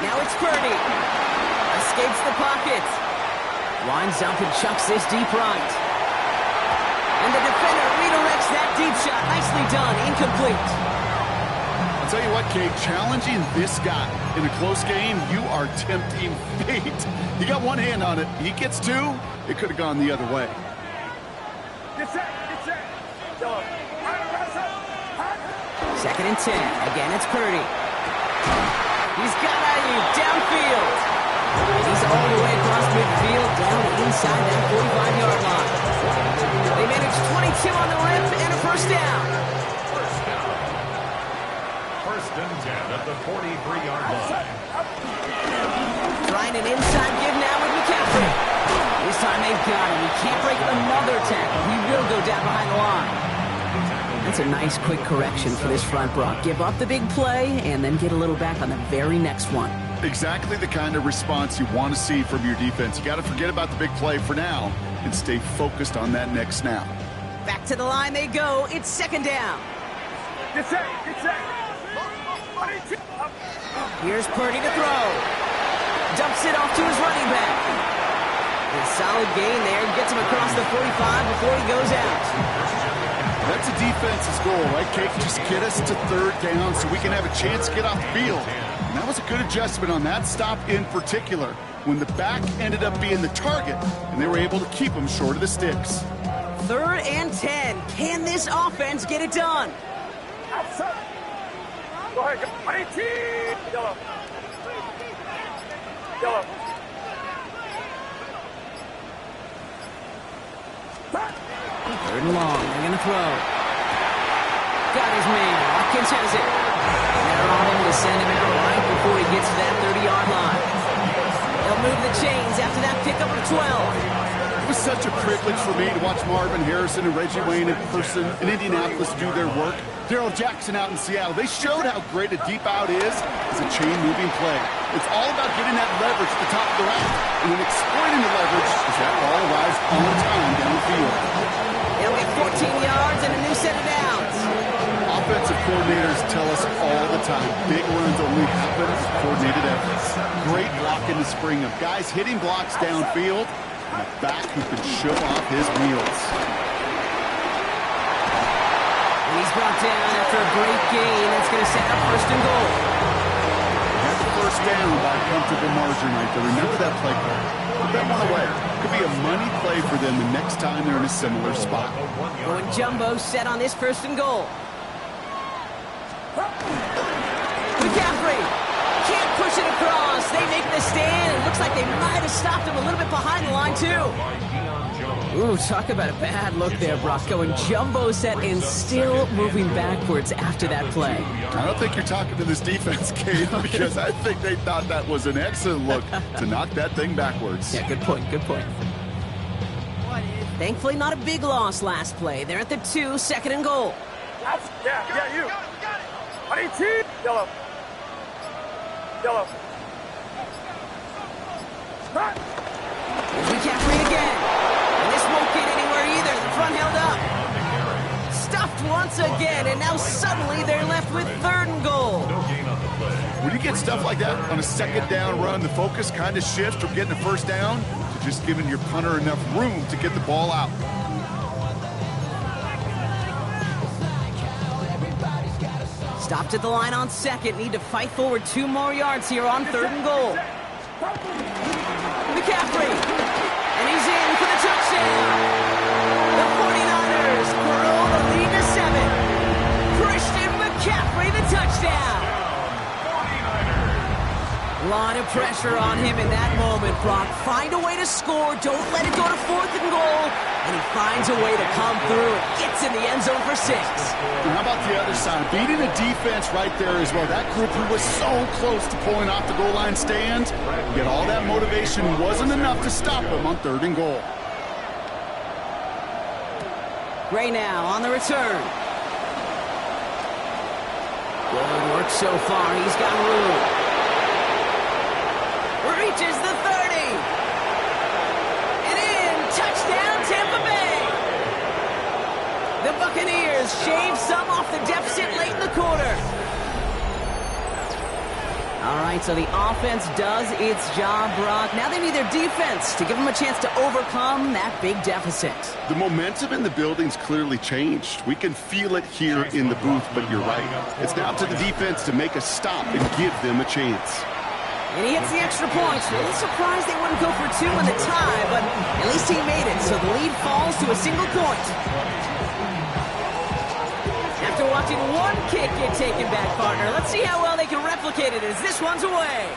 Now it's Purdy. Escapes the pocket. Winds up and chucks this deep right. And the defender redirects that deep shot. Nicely done. Incomplete. I'll tell you what, Kate, challenging this guy in a close game, you are tempting fate. He got one hand on it. He gets two. It could have gone the other way. Second and 10. Again, it's Purdy. He's got Ayuk downfield. He's all the way across midfield, down inside that 45-yard line. They manage 22 on the rip and a first down. First and 10 at the 43-yard line. Trying an inside give now with McCaffrey. This time they've got him. He can't break another tackle. He will go down behind the line. That's a nice quick correction for this front, Brock. Give up the big play and then get a little back on the very next one. Exactly the kind of response you want to see from your defense. You got to forget about the big play for now and stay focused on that next snap. Back to the line they go. It's second down. Here's Purdy to throw. Dumps it off to his running back. A solid gain there. Gets him across the 45 before he goes out. That's a defense's goal, right, Kate? Just get us to third down so we can have a chance to get off the field. And that was a good adjustment on that stop in particular, when the back ended up being the target, and they were able to keep him short of the sticks. Third and 10. Can this offense get it done? Go ahead. Yellow. Yellow. Third and long. They're going to throw. Got his man. Watkins has it. And they're on him to send him out right before he gets to that 30-yard line. They'll move the chains after that pickup of 12. It was such a privilege for me to watch Marvin Harrison and Reggie Wayne in person in Indianapolis do their work. Darrell Jackson out in Seattle. They showed how great a deep out is as a chain-moving play. It's all about getting that leverage at the top of the route and then exploiting the leverage as that ball arrives on time down the field. They'll get 14 yards and a new set of downs. Offensive coordinators tell us all the time, big runs only happen with coordinated efforts. Great block in the spring of guys hitting blocks downfield and a back who can show off his wheels. He's brought down after a great gain. That's going to set up first and goal. Had the first down by a comfortable margin right there. Remember that play call. Put that one away. Could be a money play for them the next time they're in a similar spot. Going jumbo set on this first and goal. McCaffrey can't push it across. They make the stand. It looks like they might have stopped him a little bit behind the line, too. Ooh, talk about a bad look there, Brock. Going jumbo set and still moving backwards after that play. I don't think you're talking to this defense, Kate, because I think they thought that was an excellent look to knock that thing backwards. Yeah, good point, good point. Thankfully, not a big loss last play. They're at the 2, second and goal. Yeah, you. I need two. Yellow. Yellow. McCaffrey again. And this won't get anywhere either. The front held up. Stuffed blocked once again, and now suddenly they're left with 3rd and goal. No gain on the play. When you get stuff like that on a 2nd down run, the focus kind of shifts from getting a 1st down to just giving your punter enough room to get the ball out. Stopped at the line on 2nd. Need to fight forward 2 more yards here on 3rd and goal. McCaffrey. And he's in for the touchdown. The 49ers grow the lead to 7. Christian McCaffrey, the touchdown. A lot of pressure on him in that moment, Brock. Find a way to score. Don't let it go to 4th and goal. And he finds a way to come through and gets in the end zone for 6. And how about the other side? Beating the defense right there as well. That group who was so close to pulling off the goal line stand, yet all that motivation wasn't enough to stop him on 3rd and goal. Gray now on the return. Good work so far. He's got room. Reaches the 30. And in. Touchdown, Tampa Bay. The Buccaneers shave some off the deficit late in the quarter. All right, so the offense does its job, Brock. Now they need their defense to give them a chance to overcome that big deficit. The momentum in the building's clearly changed. We can feel it here in the booth, but you're right. It's now up to the defense to make a stop and give them a chance. And he hits the extra points. Really surprised they wouldn't go for 2 in the tie, but at least he made it, so the lead falls to a single point. After watching one kick get taken back, partner, let's see how well they can replicate it as this one's away.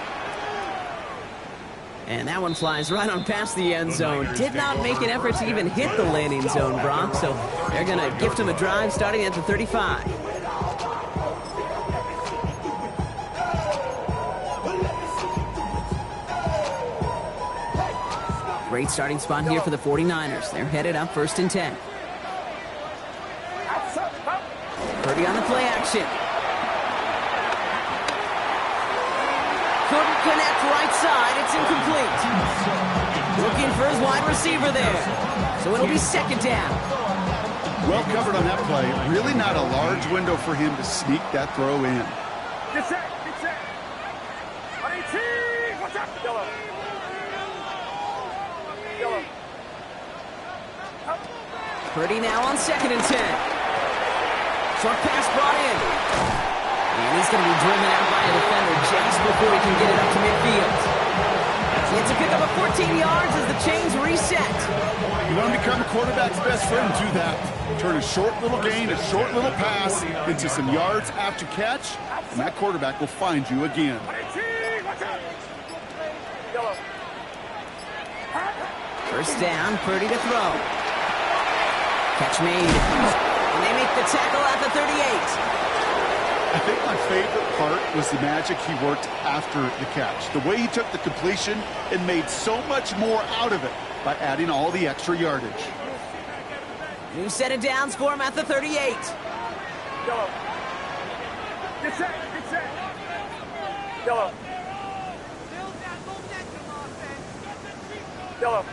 And that one flies right on past the end zone. Did not make an effort to even hit the landing zone, Brock, so they're going to gift him a drive starting at the 35. Great starting spot here for the 49ers. They're headed up 1st and 10. Purdy on the play action. Couldn't connect right side. It's incomplete. Looking for his wide receiver there. So it'll be 2nd down. Well covered on that play. Really not a large window for him to sneak that throw in. Get set. Get set. Watch out. Yellow. Yellow. Purdy now on 2nd and 10. Short pass brought in. And he's going to be driven out by a defender just before he can get it up to midfield. He gets a pick up of 14 yards as the chains reset. You want to become a quarterback's best friend, do that. Turn a short little gain, a short little pass into some yards after catch, and that quarterback will find you again. First down, Purdy to throw. Catch made. And they make the tackle at the 38. I think my favorite part was the magic he worked after the catch. The way he took the completion and made so much more out of it by adding all the extra yardage. New set of downs for him at the 38. Yellow. Get set. Get set. Yellow. Yellow.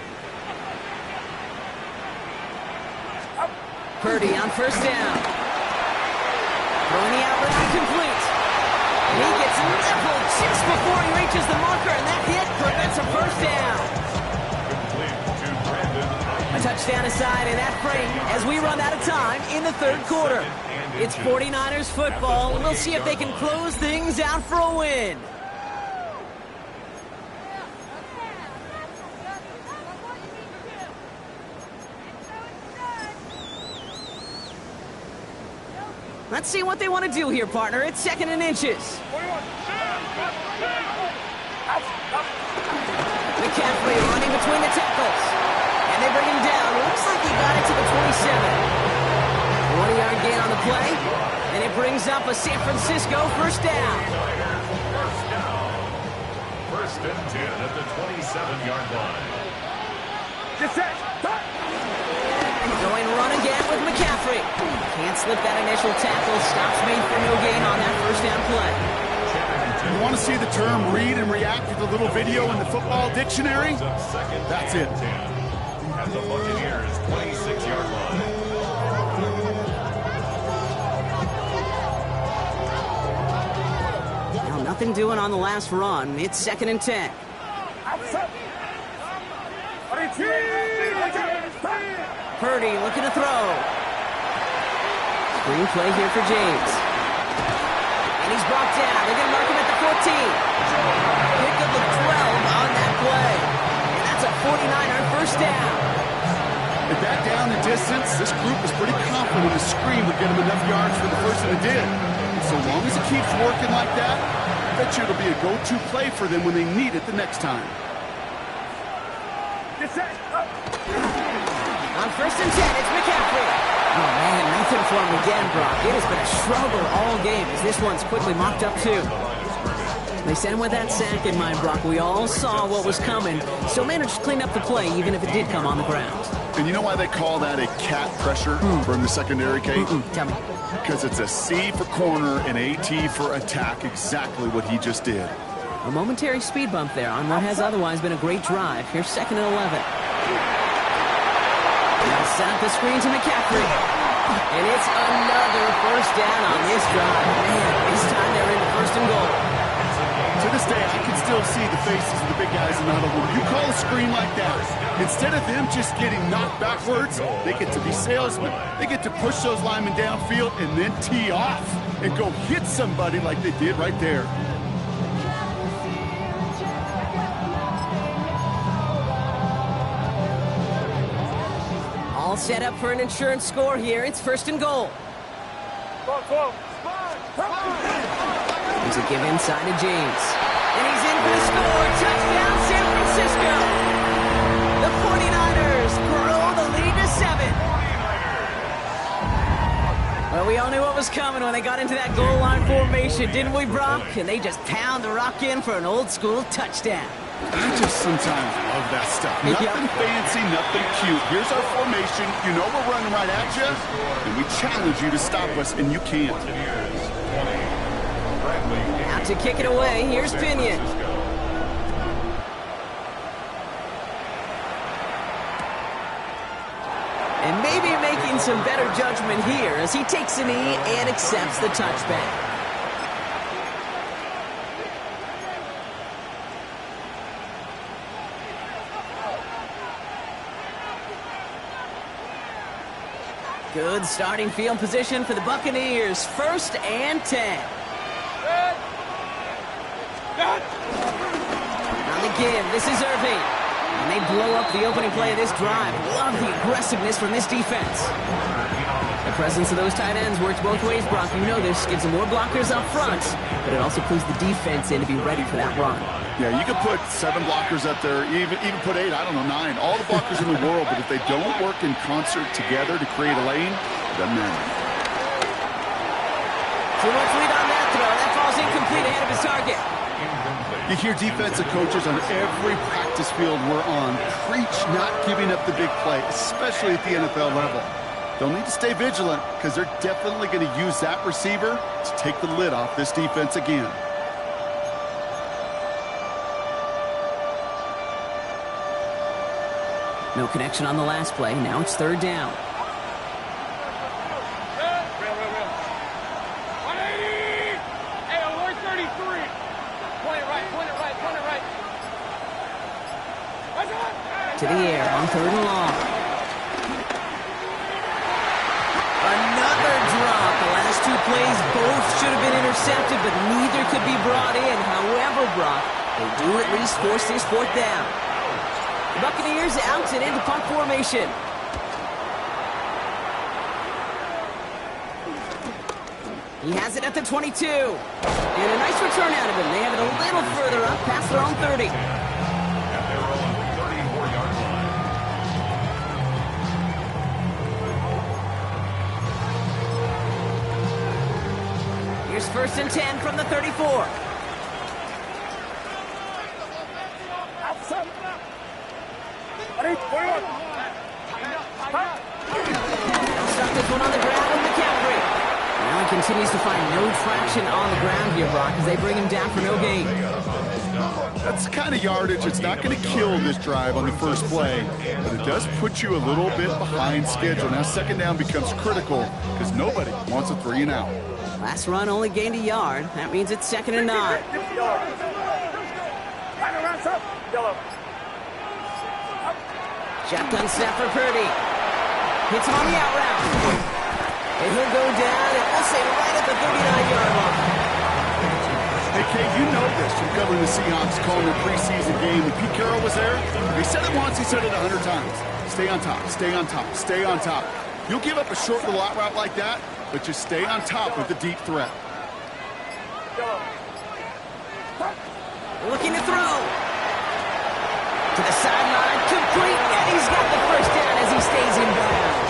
Purdy on 1st down. Throwing the outlet incomplete. And he gets leveled just before he reaches the marker, and that hit prevents a 1st down. A touchdown aside in that frame as we run out of time in the 3rd quarter. It's 49ers football, and we'll see if they can close things out for a win. Let's see what they want to do here, partner. It's 2nd and inches. McCaffrey running between the tackles. And they bring him down. Looks like he got it to the 27. 20-yard gain on the play. And it brings up a San Francisco 1st down. First and 10 at the 27-yard line. Get set. Going run again with McCaffrey. Can't slip that initial tackle. Stops made for no gain on that 1st down play. You want to see the term read and react with a little video in the football dictionary? That's it. At the Buccaneers' 26-yard line. nothing doing on the last run. It's 2nd and 10. Purdy looking to throw. Screen play here for James. And he's brought down. They're going to mark him at the 14. Pick up the 12 on that play. And that's a 49er first down. At that down and distance, this group was pretty confident the screen would get him enough yards for the first and it did. And so long as it keeps working like that, I bet you it'll be a go-to play for them when they need it the next time. On 1st and 10, it's McCaffrey. Oh, man, nothing for him again, Brock. It has been a struggle all game as this one's quickly mocked up, too. They sent him with that sack in mind, Brock. We all saw what was coming, so managed to clean up the play, even if it did come on the ground. And you know why they call that a cat pressure from the secondary, Kate? Tell me. Because it's a C for corner and a T for attack, exactly what he just did. A momentary speed bump there on what has otherwise been a great drive. Here's 2nd and 11. Now set up the screen to McCaffrey. And it's another first down on this drive. Man, this time they're into 1st and goal. To this day, I can still see the faces of the big guys in the huddle. When you call a screen like that, instead of them just getting knocked backwards, they get to be salesmen. They get to push those linemen downfield and then tee off and go hit somebody like they did right there. All set up for an insurance score here. It's 1st and goal. There's a give inside to James. And he's in for the score. Touchdown, San Francisco. The 49ers grow the lead to 7. Well, we all knew what was coming when they got into that goal line formation, didn't we, Brock? And they just pound the rock in for an old-school touchdown. I just sometimes love that stuff. Nothing fancy, nothing cute. Here's our formation. You know we're running right at you, and we challenge you to stop us, and you can't. Out to kick it away. Here's Pinion. And maybe making some better judgment here as he takes a knee and accepts the touchback. Good starting field position for the Buccaneers. 1st and 10. On the give, this is Irving. And they blow up the opening play of this drive. Love the aggressiveness from this defense. The presence of those tight ends works both ways, Brock. You know this. Gives them more blockers up front, but it also clues the defense in to be ready for that run. Yeah, you could put 7 blockers up there, even put 8, I don't know, 9. All the blockers in the world, but if they don't work in concert together to create a lane, it doesn't matter. Too much lead on that throw. That falls incomplete ahead of his target. You hear defensive coaches on every practice field we're on preach not giving up the big play, especially at the NFL level. They'll need to stay vigilant because they're definitely going to use that receiver to take the lid off this defense again. No connection on the last play. Now it's 3rd down. To the air on 3rd and long. Another drop. The last 2 plays both should have been intercepted, but neither could be brought in. However, Brock, they do at least force this 4th down. The Buccaneers out and into punt formation. He has it at the 22. And a nice return out of him. They have it a little further up past their own 30. Here's 1st and 10 from the 34. Stuck this one on the ground with McCaffrey. Now he continues to find no traction on the ground here, Brock, as they bring him down for no gain. That's the kind of yardage it's not going to kill this drive on the first play, but it does put you a little bit behind schedule. Now 2nd down becomes critical because nobody wants a 3 and out. Last run only gained a yard. That means it's 2nd and 9. Shotgun snap for Purdy. Hits him on the out route. And he'll go down, and we'll say right at the 39-yard line. Hey, Kate, you know this from covering the Seahawks, calling their preseason game. When Pete Carroll was there, he said it once, he said it 100 times. Stay on top, stay on top, stay on top. You'll give up a short little out route like that, but just stay on top with the deep threat. Looking to throw. To the sideline, complete, and he's got the first down as he stays in bounds.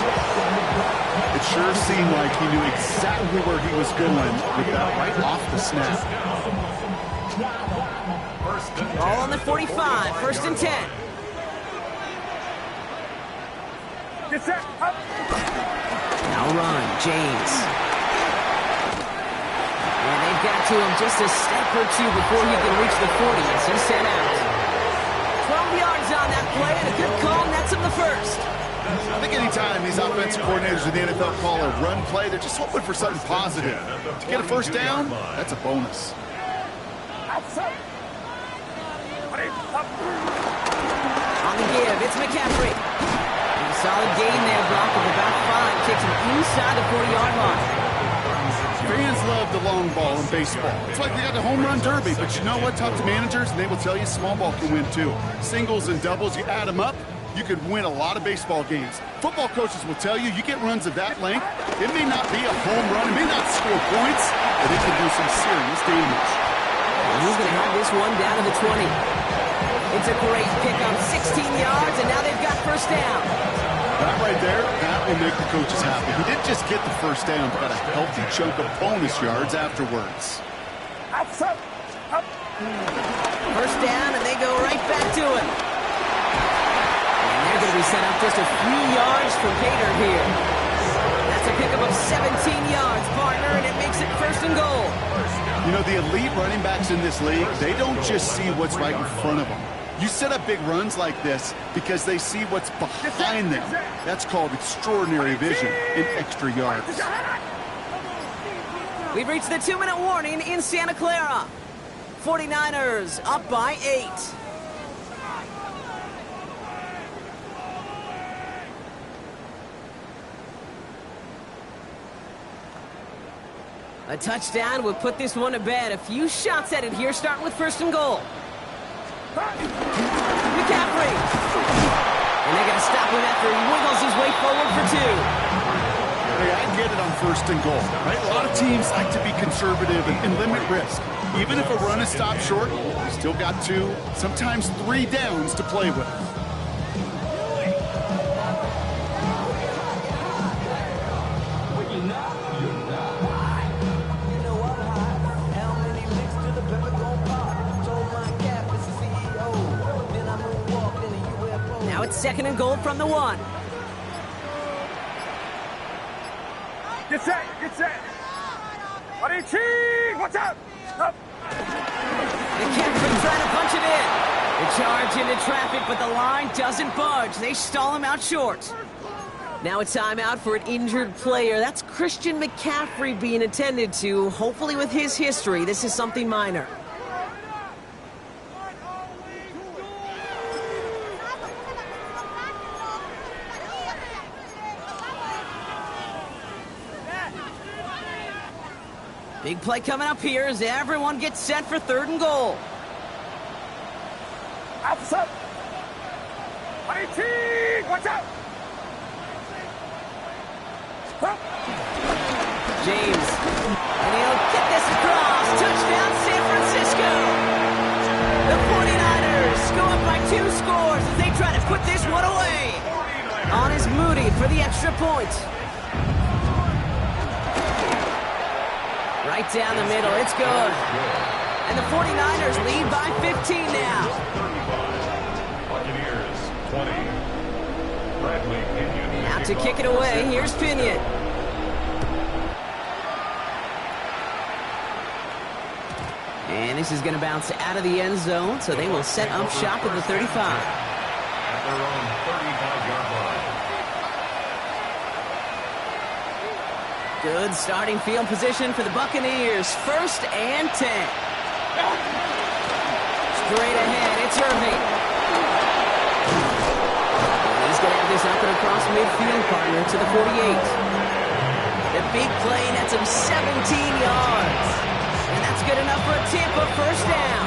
It sure seemed like he knew exactly where he was going with that right off the snap. Ball on the 45, 1st and 10. Now run, James. And they've got to him just a step or two before he can reach the 40 as he's sent out. 12 yards on that play, and a good call nets him the first. I think anytime these offensive coordinators in the NFL call a run play, they're just hoping for something positive. To get a first down, that's a bonus. On the give, it's McCaffrey. And a solid gain there, Brock, of about 5. Takes him inside the 40-yard line. Fans love the long ball in baseball. It's like they got the home run derby, but you know what? Talk to managers, and they will tell you small ball can win too. Singles and doubles, you add them up, you could win a lot of baseball games. Football coaches will tell you, you get runs of that length, it may not be a home run, it may not score points, but it can do some serious damage. And he's going to have this one down to the 20. It's a great pickup, 16 yards, and now they've got first down. That right there, that will make the coaches happy. He didn't just get the first down, but got a healthy chunk of bonus yards afterwards. First down, and they go right back to him. And they're going to be set up just a few yards from Pater here. That's a pickup of 17 yards, partner, and it makes it 1st and goal. You know, the elite running backs in this league, they don't just see what's right in front of them. You set up big runs like this because they see what's behind them. That's called extraordinary vision in extra yards. We've reached the 2-minute warning in Santa Clara. 49ers up by 8. A touchdown would put this one to bed. A few shots at it here, starting with 1st and goal. McCaffrey. And they're going to stop him after he wiggles his way forward for 2. Hey, I get it on 1st and goal, right? A lot of teams like to be conservative and limit risk. Even if a run is stopped short, you still got 2, sometimes 3 downs to play with. Now it's 2nd and goal from the 1. Get set, get set. Watch out. Up. McCaffrey trying to punch it in. They charge into traffic, but the line doesn't budge. They stall him out short. Now a timeout for an injured player. That's Christian McCaffrey being attended to. Hopefully with his history, this is something minor. Big play coming up here as everyone gets set for 3rd and goal. Outside. Watch out. James. And he'll get this across. Touchdown, San Francisco. The 49ers go up by 2 scores as they try to put this one away. On is Moody for the extra point. Right down the middle, it's good. And the 49ers lead by 15 now. Buccaneers, 20. Bradley Pinion. Out to kick it away, here's Pinion. And this is going to bounce out of the end zone, so they will set up shop at the 35. At their own 35-yard line. Good starting field position for the Buccaneers. 1st and 10. Straight ahead, it's Irving. And he's going to have this up and across midfield, partner, to the 48. The big play nets him 17 yards. And that's good enough for a Tampa 1st down.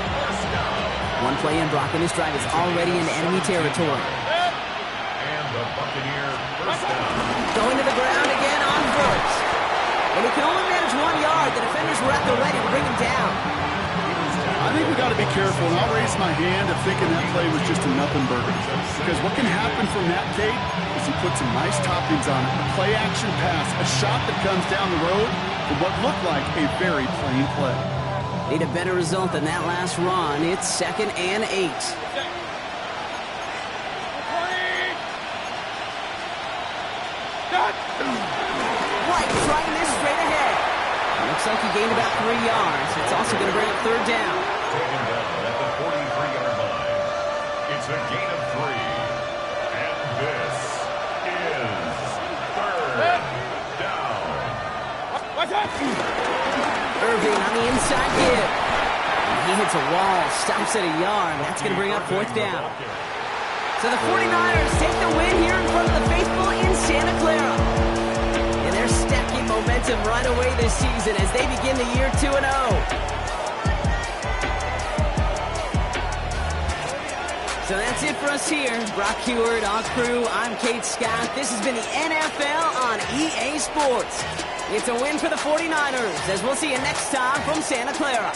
One play in, Brock, and this drive is already in enemy territory. And the Buccaneer 1st down. Going to the ground again on Brooks. And he can only manage 1 yard. The defenders were at the ready to bring him down. I think we got to be careful, and I'll raise my hand of thinking that play was just a nothing burger. Because what can happen from that, Kate, is he puts some nice toppings on it. A play-action pass, a shot that comes down the road for what looked like a very plain play. Need a better result than that last run. It's 2nd and 8. White trying this straight ahead. Looks like he gained about 3 yards. It's also going to bring up 3rd down. Taken down at the 43-yard line. It's a gain of 3. And this is 3rd down. Irving on the inside give. He hits a wall, stops at a yard. That's going to bring up 4th down. So the 49ers take the win here in front of the faithful in Santa Clara. And they're stacking momentum right away this season as they begin the year 2-0. So that's it for us here. Brock Heward, our crew, I'm Kate Scott. This has been the NFL on EA Sports. It's a win for the 49ers as we'll see you next time from Santa Clara.